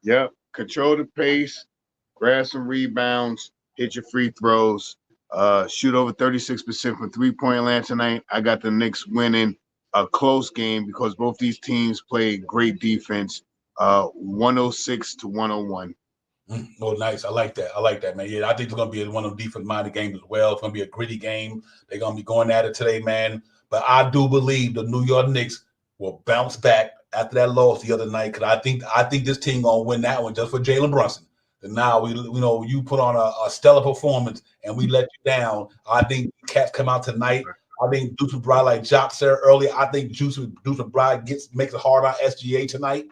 Yep. Control the pace, grab some rebounds, hit your free throws, shoot over 36% from three-point land tonight. I got the Knicks winning a close game because both these teams play great defense, 106-101. Oh, nice. I like that, man. Yeah, I think it's going to be one of them defense-minded games as well. It's going to be a gritty game. They're going to be going at it today, man. But I do believe the New York Knicks will bounce back after that loss the other night because I think this team going to win that one just for Jalen Brunson. And now you put on a stellar performance and we let you down. I think the Cats come out tonight. I think Deuce McBride, like Jock said earlier, I think Deuce McBride makes it hard on SGA tonight.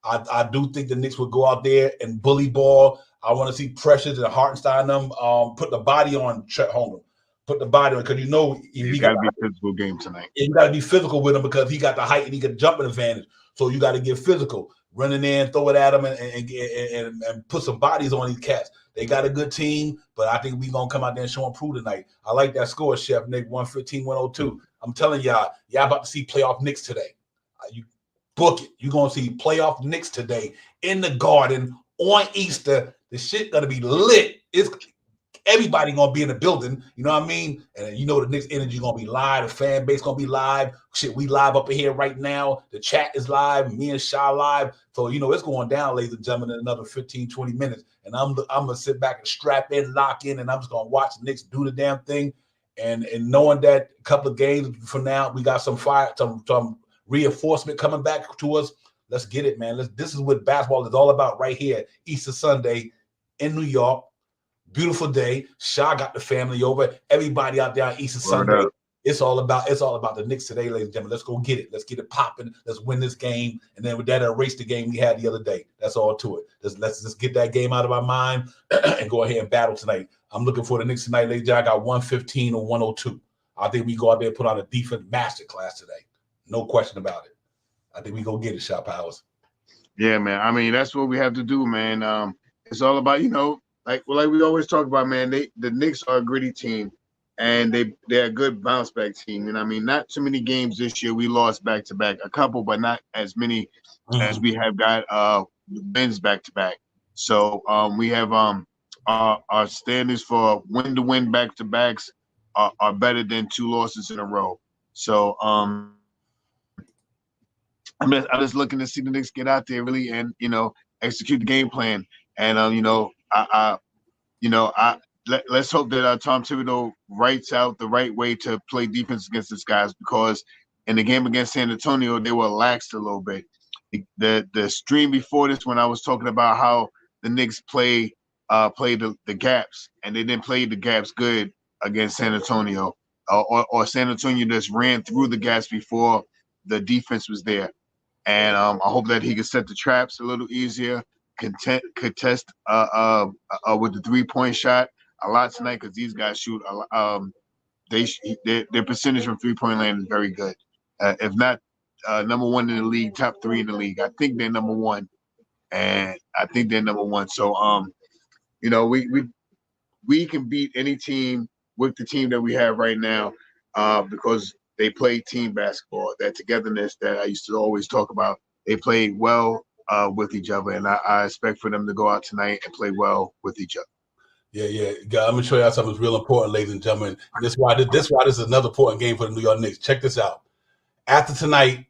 I do think the Knicks will go out there and bully ball. I want to see Precious and Hartenstein them put the body on Chet Holmgren. Put the body on because he got to be a physical game tonight. You got to be physical with him because he got the height and he got jumping advantage. So you got to get physical, running in, throw it at him, and put some bodies on these cats. They got a good team, but I think we're gonna come out there and show and prove tonight. I like that score, Chef Nick, 115-102. I'm telling y'all about to see playoff Knicks today. You book it. You're going to see playoff Knicks today in the Garden on Easter. The shit going to be lit. Everybody going to be in the building. You know what I mean? And the Knicks energy going to be live. The fan base going to be live. Shit, we live up in here right now. The chat is live. Me and Sha live. So, it's going down, ladies and gentlemen, in another 15, 20 minutes. And I'm going to sit back and strap in, lock in, and I'm just going to watch the Knicks do the damn thing. And knowing that a couple of games from now, we got some reinforcement coming back to us. Let's get it, man. This is what basketball is all about right here. Easter Sunday in New York. Beautiful day. Shaw got the family over. Everybody out there on Easter Sunday. It's all about the Knicks today, ladies and gentlemen. Let's go get it. Let's get it popping. Let's win this game. And then with that, erase the game we had the other day. That's all to it. Let's just get that game out of our mind and go ahead and battle tonight. I'm looking for the Knicks tonight, ladies and gentlemen. I got 115 or 102. I think we go out there and put on a defense masterclass today. No question about it. I think we go get it, Shot Powers. Yeah, man. I mean, that's what we have to do, man. It's all about, like we always talk about, man. The Knicks are a gritty team, and they're a good bounce back team. And I mean, not too many games this year we lost back to back. A couple, but not as many as we have got wins back to back. So we have our standards for win to win back to backs are better than 2 losses in a row. So I'm just looking to see the Knicks get out there really and execute the game plan. And let's hope that Tom Thibodeau writes out the right way to play defense against these guys, because in the game against San Antonio they were laxed a little bit. The stream before this, when I was talking about how the Knicks play the gaps, and they didn't play the gaps good against San Antonio, or San Antonio just ran through the gaps before the defense was there. And I hope that he can set the traps a little easier. contest with the 3-point shot a lot tonight because these guys shoot. Their percentage from 3-point land is very good. If not number one in the league, top 3 in the league. I think they're number 1, and I think they're number 1. So you know, we can beat any team with the team that we have right now because they play team basketball. That togetherness that I used to always talk about. They play well with each other, and I expect for them to go out tonight and play well with each other. Yeah. I'm gonna show y'all something that's real important, ladies and gentlemen. And this is why this is another important game for the New York Knicks. Check this out. After tonight,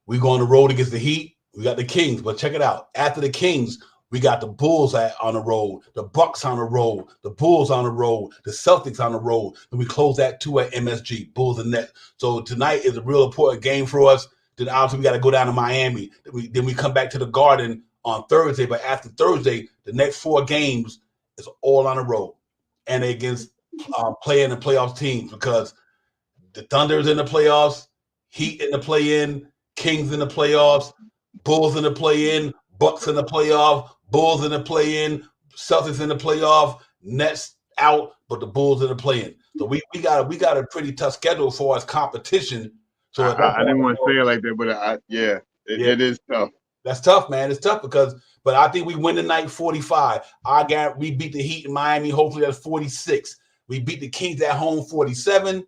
we go on the road against the Heat. We got the Kings, but check it out. After the Kings, we got the Bulls on the road, the Bucks on the road, the Bulls on the road, the Celtics on the road, and we close that 2 at MSG, Bulls and Nets. So tonight is a real important game for us. Then obviously we got to go down to Miami. Then we come back to the Garden on Thursday. But after Thursday, the next 4 games is all on the road and against playing the playoff teams because the Thunder's in the playoffs, Heat in the play-in, Kings in the playoffs, Bulls in the play-in, Bucks in the playoff, Bulls in the play-in, Celtics in the playoff, Nets out, but the Bulls in the play-in. So we got a pretty tough schedule for us competition. So I didn't want to say it like that, but it is tough. That's tough, man. It's tough but I think we win tonight 45. We beat the Heat in Miami. Hopefully that's 46. We beat the Kings at home 47.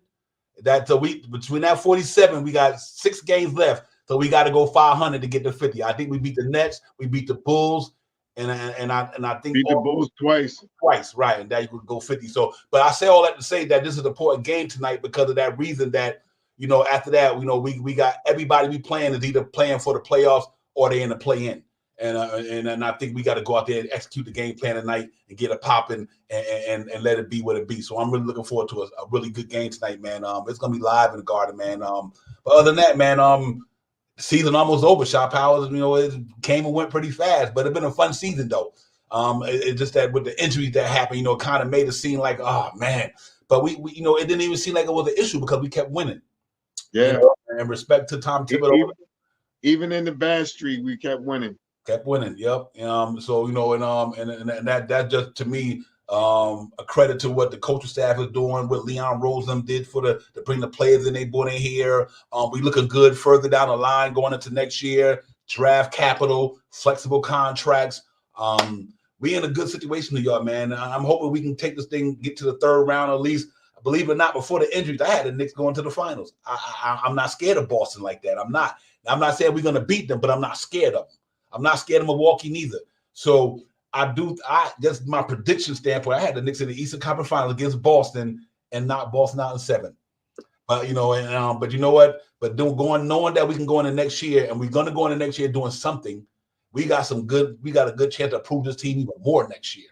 Between that 47, we got 6 games left. So we got to go 500 to get to 50. I think we beat the Nets, we beat the Bulls, and I think beat the Bulls twice, right? And that you could go 50. So, but I say all that to say that this is an important game tonight because of that reason that after that, we got everybody we playing is either playing for the playoffs or they in the play-in. And I think we got to go out there and execute the game plan tonight and get it popping and let it be what it be. So I'm really looking forward to a really good game tonight, man. It's gonna be live in the Garden, man. But other than that, man, the season almost over. Shot Powers, it came and went pretty fast, but it's been a fun season though. It's just that with the injuries that happened, kind of made it seem like, oh man. But we it didn't even seem like it was an issue because we kept winning. Yeah. And respect to Tom Thibodeau. Even in the bad streak, we kept winning. Kept winning. Yep. So and that just to me a credit to what the coaching staff is doing, what Leon Rosen did to bring the players in they brought in here. We looking good further down the line going into next year. Draft capital, flexible contracts. We in a good situation, New York, man. I'm hoping we can take this thing, get to the 3rd round at least. Believe it or not, before the injuries, I had the Knicks going to the finals. I'm not scared of Boston like that. I'm not saying we're going to beat them, but I'm not scared of them. I'm not scared of Milwaukee neither. So I just my prediction standpoint, I had the Knicks in the Eastern Conference Finals against Boston and knock Boston out in 7. But but you know what? But knowing that we can go into next year and we're going to go into next year doing something, we got a good chance to prove this team even more next year.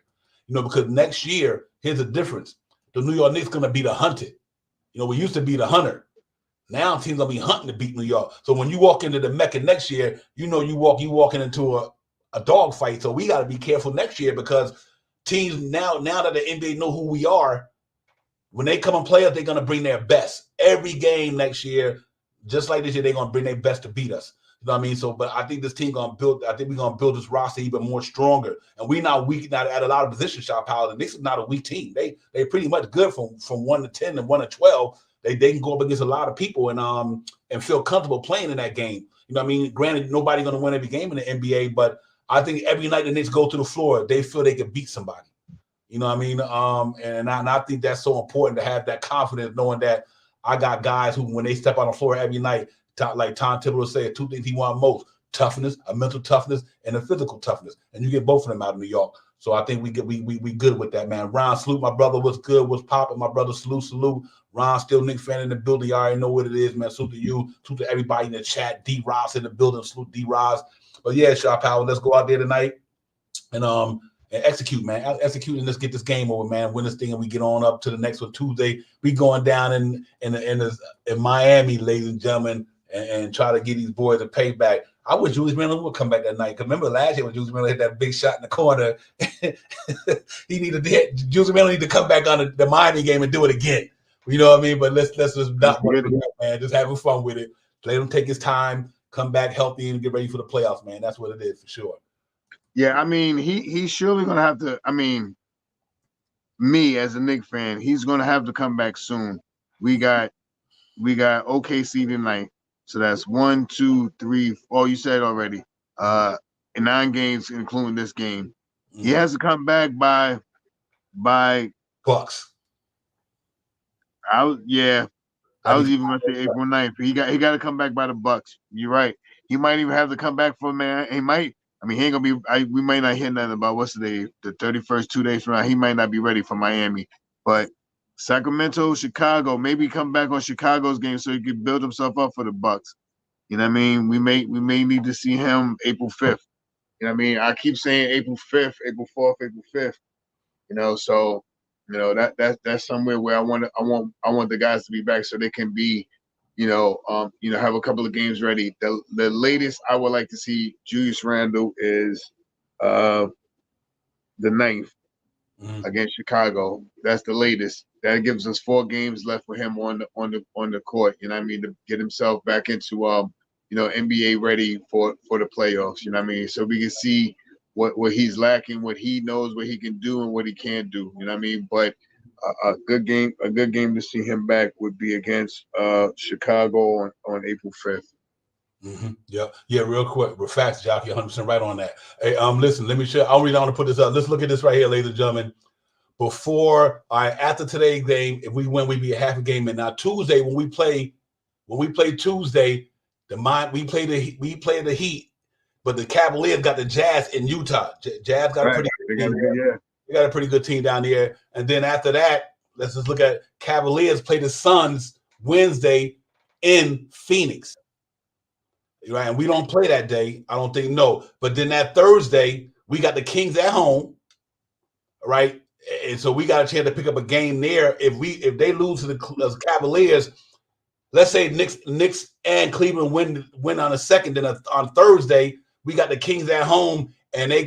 Because next year, here's the difference. The New York Knicks going to be the hunted. We used to be the hunter. Now teams gonna be hunting to beat New York. So when you walk into the Mecca next year, you walking into a dog fight. So we got to be careful next year because teams now that the NBA know who we are, when they come and play us, they're gonna bring their best every game next year. Just like this year, they're gonna bring their best to beat us. You know what I mean? So, but I think this team gonna build. I think we're gonna build this roster even more stronger. And we're not weak now at a lot of position shot power. And this is not a weak team. They pretty much good from 1 to 10 and 1 to 12. They can go up against a lot of people and feel comfortable playing in that game. You know what I mean? Granted, nobody's going to win every game in the NBA, but I think every night the Knicks go to the floor, they feel they can beat somebody. You know what I mean? And I think that's so important to have that confidence, knowing that I got guys who, when they step on the floor every night, like Tom Thibodeau said, 2 things he wants most: toughness, a mental toughness, and a physical toughness. And you get both of them out of New York. So I think we good with that, man. Ron, salute my brother. What's good? What's popping? My brother, salute. Ron, still Knicks fan in the building. You already know what it is, man. Salute to you. Salute to everybody in the chat. D-Roz in the building. Salute D-Roz. But yeah, Shot Power, let's go out there tonight and execute, man. Execute and let's get this game over, man. Win this thing and we get on up to the next one Tuesday. We going down in Miami, ladies and gentlemen, and try to get these boys a payback. I wish Julius Randle would come back that night. Because remember last year when Julius Randle hit that big shot in the corner, Julius Randle need to come back on the Miami game and do it again. You know what I mean? But let's just not worry about it, man. Just having fun with it. Let him take his time, come back healthy, and get ready for the playoffs, man. That's what it is for sure. Yeah, I mean, he's surely gonna have to. I mean, me as a Knicks fan, he's gonna have to come back soon. We got OKC tonight, so that's 1, 2, 3. Oh, you said already. In 9 games, including this game, he has to come back by Bucks. I was even gonna say April 9th. He got to come back by the Bucks. You're right. He might even have to come back for man. He might. I mean, he ain't gonna be. We might not hear nothing about what's the 31st, 2 days from now. He might not be ready for Miami, but Sacramento, Chicago, maybe come back on Chicago's game so he can build himself up for the Bucks. You know what I mean? We may need to see him April 5th. You know what I mean? I keep saying April 5th, April 4th, April 5th. You know, so that's somewhere where I want the guys to be back so they can be, have a couple of games ready. The latest I would like to see Julius Randle is the 9th against Chicago. That's the latest. That gives us 4 games left for him on the court. You know what I mean, to get himself back into NBA ready for the playoffs. You know what I mean, so we can see what he's lacking, what he knows, what he can do, and what he can't do. You know what I mean? But a good game to see him back would be against Chicago on April 5th. Yeah. Real quick, we're fast, Jock. You're 100% right on that. Hey, listen, let me show. I'll read on to put this up. Let's look at this right here, ladies and gentlemen. After today's game, if we win, we'd be a half a game. And now Tuesday, when we play Tuesday, we play the Heat. But the Cavaliers got the Jazz in Utah. Jazz got a pretty good team. They got a pretty good team down there. And then after that, let's just look at Cavaliers play the Suns Wednesday in Phoenix. Right, and we don't play that day. I don't think no. But then that Thursday, we got the Kings at home, right? And so we got a chance to pick up a game there. If they lose to the Cavaliers, let's say Knicks and Cleveland win on a second, then on Thursday we got the Kings at home, and they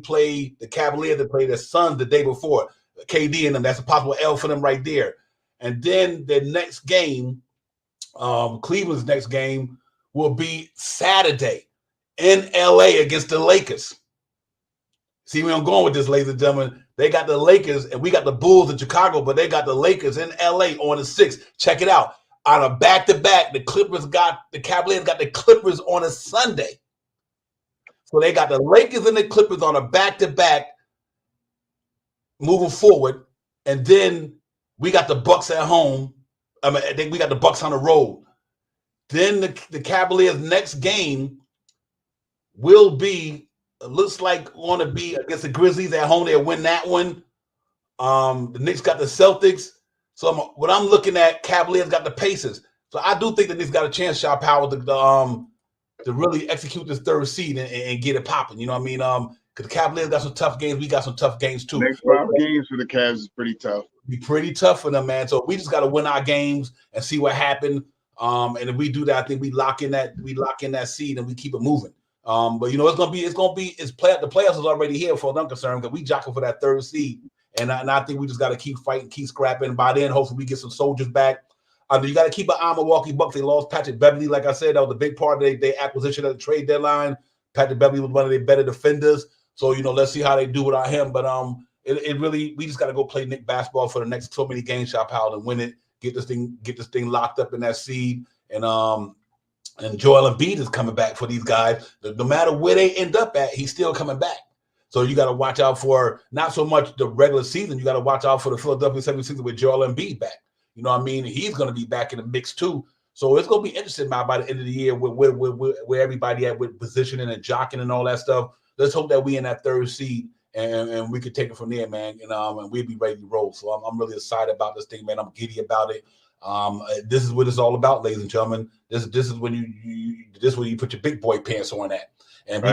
play the Cavaliers. They play the Suns the day before. KD and them. That's a possible L for them right there. And then the next game, Cleveland's next game will be Saturday in LA against the Lakers. See where I'm going with this, ladies and gentlemen. They got the Lakers, and we got the Bulls in Chicago, but they got the Lakers in LA on the 6th. Check it out. On a back-to-back, the Cavaliers got the Clippers on a Sunday. So they got the Lakers and the Clippers on a back-to-back moving forward. And then we got the Bucks at home. I think we got the Bucks on the road. Then the Cavaliers' next game will be, looks like want to be against the Grizzlies at home. They'll win that one. The Knicks got the Celtics. So what I'm looking at, Cavaliers got the Pacers. So I do think the Knicks got a chance, Shaw Power, to really execute this third seed and get it popping. You know what I mean? Because the Cavaliers got some tough games. We got some tough games too. Next 5 games for the Cavs is pretty tough. Be pretty tough for them, man. So we just got to win our games and see what happened. And if we do that, I think we lock in that seed and we keep it moving. But the playoffs is already here for them concerned, because we jockeying for that third seed. And I think we just got to keep fighting, keep scrapping. By then, hopefully we get some soldiers back. You got to keep an eye on Milwaukee Bucks. They lost Patrick Beverley. Like I said, that was a big part of their acquisition at the trade deadline. Patrick Beverley was one of their better defenders. So, let's see how they do without him. But we just got to go play Knick basketball for the next so many games, Shop Powell, and win it. Get this thing locked up in that seed. And Joel Embiid is coming back for these guys. No matter where they end up at, he's still coming back. So you got to watch out for not so much the regular season. You got to watch out for the Philadelphia 76ers with Joel Embiid back. You know what I mean? He's going to be back in the mix too. So it's going to be interesting now by the end of the year where everybody at with positioning and jockeying and all that stuff. Let's hope that we in that third seed and we could take it from there, man. And we'll be ready to roll. So I'm really excited about this thing, man. I'm giddy about it. This is what it's all about, ladies and gentlemen. This is when you put your big boy pants on at. And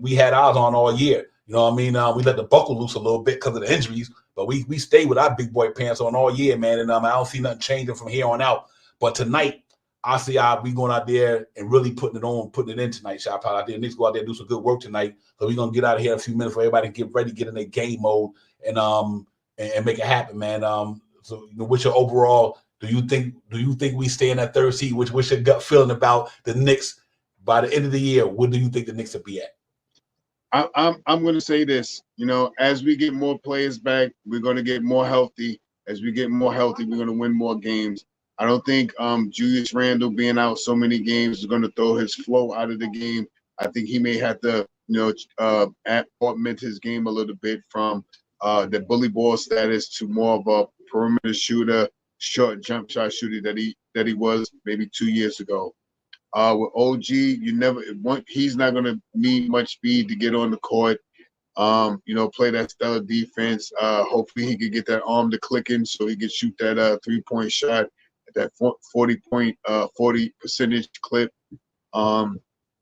we had ours on all year. You know what I mean? We let the buckle loose a little bit because of the injuries, but we stayed with our big boy pants on all year, man. And I don't see nothing changing from here on out. But tonight, I see we going out there and really putting it in tonight. Shop out there. Knicks go out there and do some good work tonight. So we're gonna get out of here in a few minutes for everybody to get ready, get in their game mode, and make it happen, man. So what's your overall? Do you think we stay in that third seed? What's your gut feeling about the Knicks by the end of the year? What do you think the Knicks will be at? I'm going to say this. You know, as we get more players back, we're going to get more healthy. As we get more healthy, we're going to win more games. I don't think Julius Randle being out so many games is going to throw his flow out of the game. I think he may have to, augment his game a little bit from the bully ball status to more of a perimeter shooter, short jump shot shooter that he was maybe 2 years ago. With OG, he's not going to need much speed to get on the court. Play that stellar defense. Hopefully he could get that arm to clicking so he could shoot that 3-point shot at that 40% clip.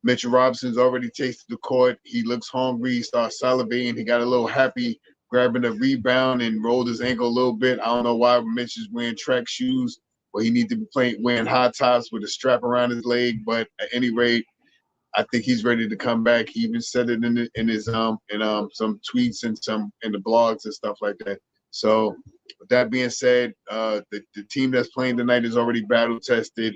Mitchell Robinson's already tasted the court. He looks hungry. He starts salivating. He got a little happy grabbing a rebound and rolled his ankle a little bit. I don't know why Mitch is wearing track shoes, but he needs to be wearing high tops with a strap around his leg. But at any rate, I think he's ready to come back. He even said it in his some tweets and some in the blogs and stuff like that. So with that being said, the team that's playing tonight is already battle tested.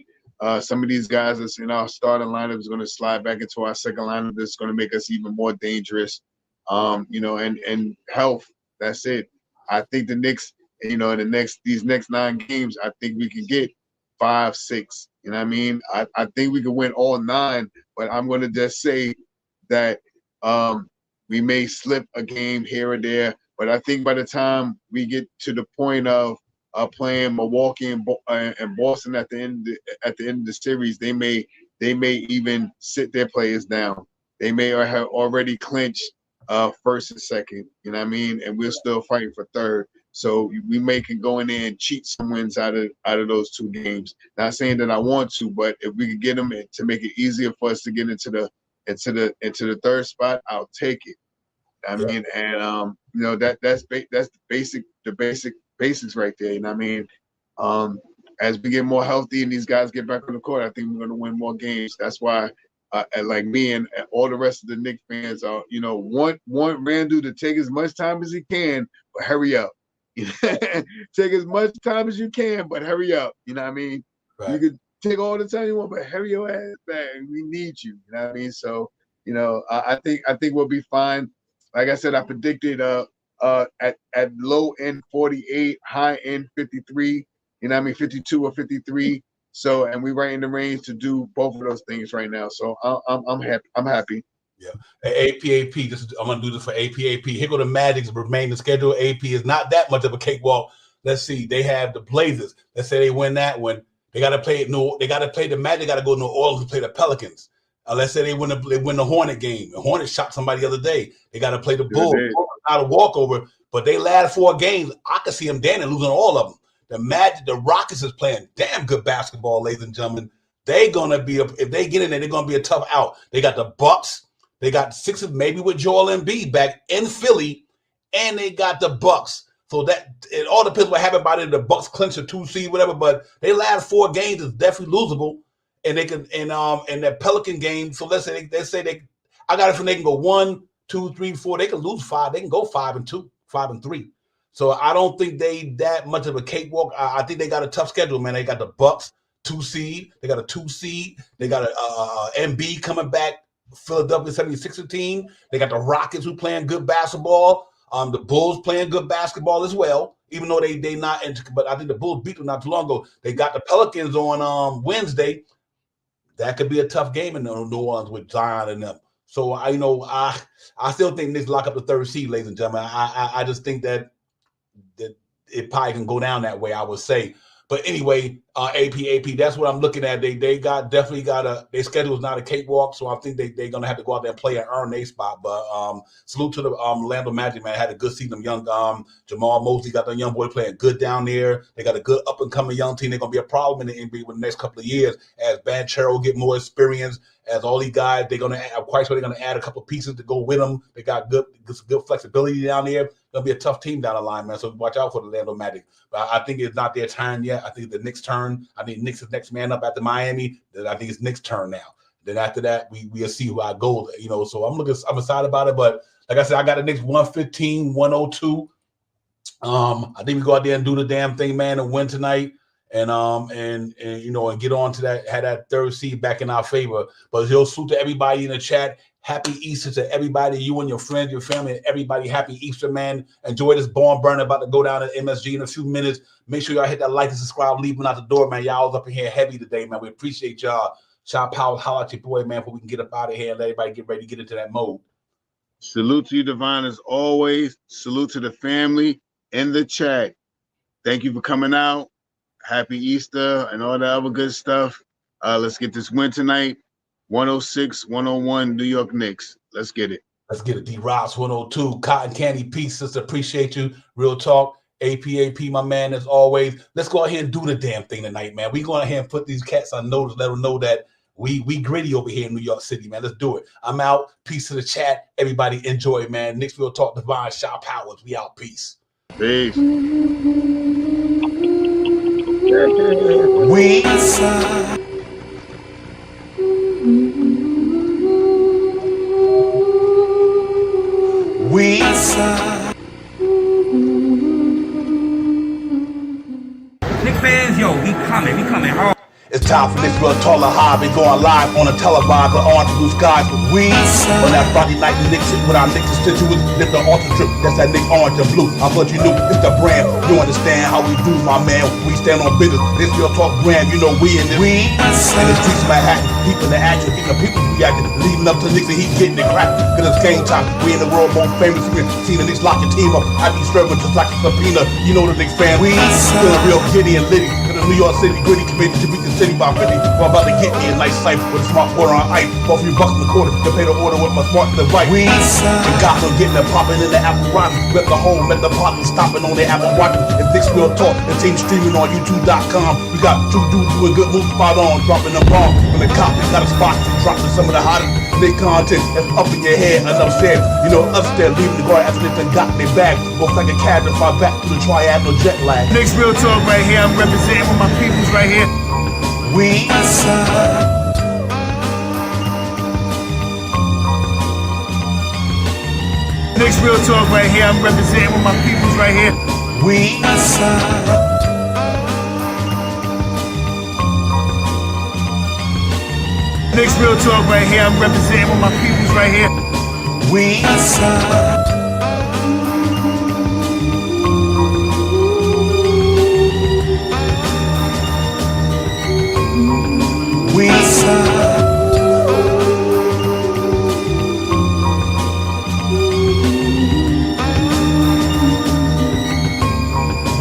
Some of these guys that's in our starting lineup is going to slide back into our second lineup. That's going to make us even more dangerous. And health. That's it. I think the Knicks, in these next 9 games, I think we can get 5, 6. You know what I mean? I think we can win all 9, but I'm going to just say that we may slip a game here or there. But I think by the time we get to the point of playing Milwaukee and Boston at the end of the series, they may even sit their players down. They may have already clinched first and second. You know what I mean? And we're still fighting for third. So we can go in there and cheat some wins out of those 2 games. Not saying that I want to, but if we could get them to make it easier for us to get into the third spot, I'll take it. I mean, and that's the basics right there. You know what I mean? As we get more healthy and these guys get back on the court, I think we're going to win more games. That's why, like me and all the rest of the Knicks fans are, want Randle to take as much time as he can, but hurry up. Take as much time as you can, but hurry up. You know what I mean? Right. You could take all the time you want, but hurry your ass back. We need you. You know what I mean? So, I think we'll be fine. Like I said, I predicted at low end 48, high end 53. You know what I mean? 52 or 53. So, and we're right in the range to do both of those things right now. So I'm happy. I'm happy. Yeah. APAP, I'm going to do this for APAP. Here go the Magic's remaining schedule. AP is not that much of a cakewalk. Let's see. They have the Blazers. Let's say they win that one. They got to play the Magic. Got to go to New Orleans to play the Pelicans. Let's say they win the Hornet game. The Hornets shot somebody the other day. They got to play the Bulls. Not a walkover, but they last 4 games. I could see them damn near losing all of them. The Magic, the Rockets is playing damn good basketball, ladies and gentlemen. They're going to be, if they get in there, they're going to be a tough out. They got the Bucks. They got Sixers, maybe with Joel Embiid back in Philly, and they got the Bucks. So that it all depends what happened by the Bucks clinch a 2 seed, whatever. But they last 4 games is definitely losable, and they can and that Pelican game. So let's say I got it from they can go 1, 2, 3, 4. They can lose 5. They can go 5-2, 5-3. So I don't think they that much of a cakewalk. I think they got a tough schedule, man. They got the Bucks 2 seed. They got a 2 seed. They got a Embiid coming back. Philadelphia 76er team. They got the Rockets who playing good basketball. The Bulls playing good basketball as well, even though they not. But I think the Bulls beat them not too long ago. They got the Pelicans on Wednesday. That could be a tough game in New Orleans with Zion and them. So I still think Knicks lock up the 3rd seed, ladies and gentlemen. I just think that it probably can go down that way, I would say. But anyway, AP, that's what I'm looking at. They definitely got their schedule is not a cakewalk, so I think they're gonna have to go out there and play and earn their spot. But salute to the Orlando Magic, man. Had a good season. Young Jamal Mosley got the young boy playing good down there. They got a good up and coming young team. They're gonna be a problem in the NBA with the next couple of years as Banchero get more experience. As all these guys, I'm quite sure they're gonna add a couple of pieces to go with them. They got good flexibility down there. Gonna be a tough team down the line, man. So watch out for the Orlando Magic. But I think it's not their turn yet. I think the Knicks' turn. I think Knicks is next man up after Miami. Then I think it's Knicks' turn now. Then after that, we'll see who I go. So I'm excited about it. But like I said, I got the Knicks 115, 102. I think we go out there and do the damn thing, man, and win tonight. And get on to that, have that 3rd seed back in our favor. But salute to everybody in the chat. Happy Easter to everybody, you and your friends, your family, and everybody. Happy Easter, man. Enjoy this barn burner about to go down at MSG in a few minutes. Make sure y'all hit that like and subscribe, leaving out the door, man. Y'all was up in here heavy today, man. We appreciate y'all. Shop Powell, holla at your boy, man, before we can get up out of here and let everybody get ready to get into that mode. Salute to you, Divine, as always. Salute to the family in the chat. Thank you for coming out. Happy Easter and all the other good stuff. Let's get this win tonight. 106-101 New York Knicks. Let's get it. Let's get it. D-Ross 102. Cotton Candy Peace, sister. Appreciate you. Real talk. APAP, my man, as always. Let's go ahead and do the damn thing tonight, man. We go ahead and put these cats on notice, let them know that we gritty over here in New York City, man. Let's do it. I'm out. Peace to the chat. Everybody enjoy, man. Knicks Real Talk, Divine, Shop Powers. We out. Peace. Peace. We Knicks fans, yo, we coming hard. It's time for Knicks Real Talk Live. We going live on a televised with orange blue skies with we on that Friday night Knicks with our Knicks constituents. Lift the ultra trip. That's that Knicks orange and blue. I thought you knew it's the brand. You understand how we do, my man. We stand on business. This Real Talk brand. You know we in this. We in the streets of Manhattan. Keeping the action. Keeping the people reacting. Leading up to Knicks and he getting it cracked. Cause it's game time. We in the world most famous. We see the Knicks lock your team up. I be serving just like a subpoena. You know the Knicks fan. We feeling real giddy and litty. Cause the New York City gritty committee to beat the city by 50. We're about to get me a nice cipher with a smart quarter on ice. For a few bucks in the quarter to pay the order with my smart to the right. We got them getting it popping in the Apple Watch. Let the home, let the popping stopping on their Apple Watch. It's Knicks Real Talk. The team streaming on YouTube.com. We got two dudes doing good moves spot on, dropping the bomb. When the cop got a spot, dropping some of the hottest Knicks content that's up in your head. And upstairs, you know, upstairs, leaving the guard after they done got their bag. Looks like a cab to fly back to the triad, no jet lag. Knicks Real Talk right here. I'm representing with my peoples right here. We Knicks Real Talk right here. I'm representing with my peoples right here. We Knicks Real Talk right here. I'm representing with my peoples right here. we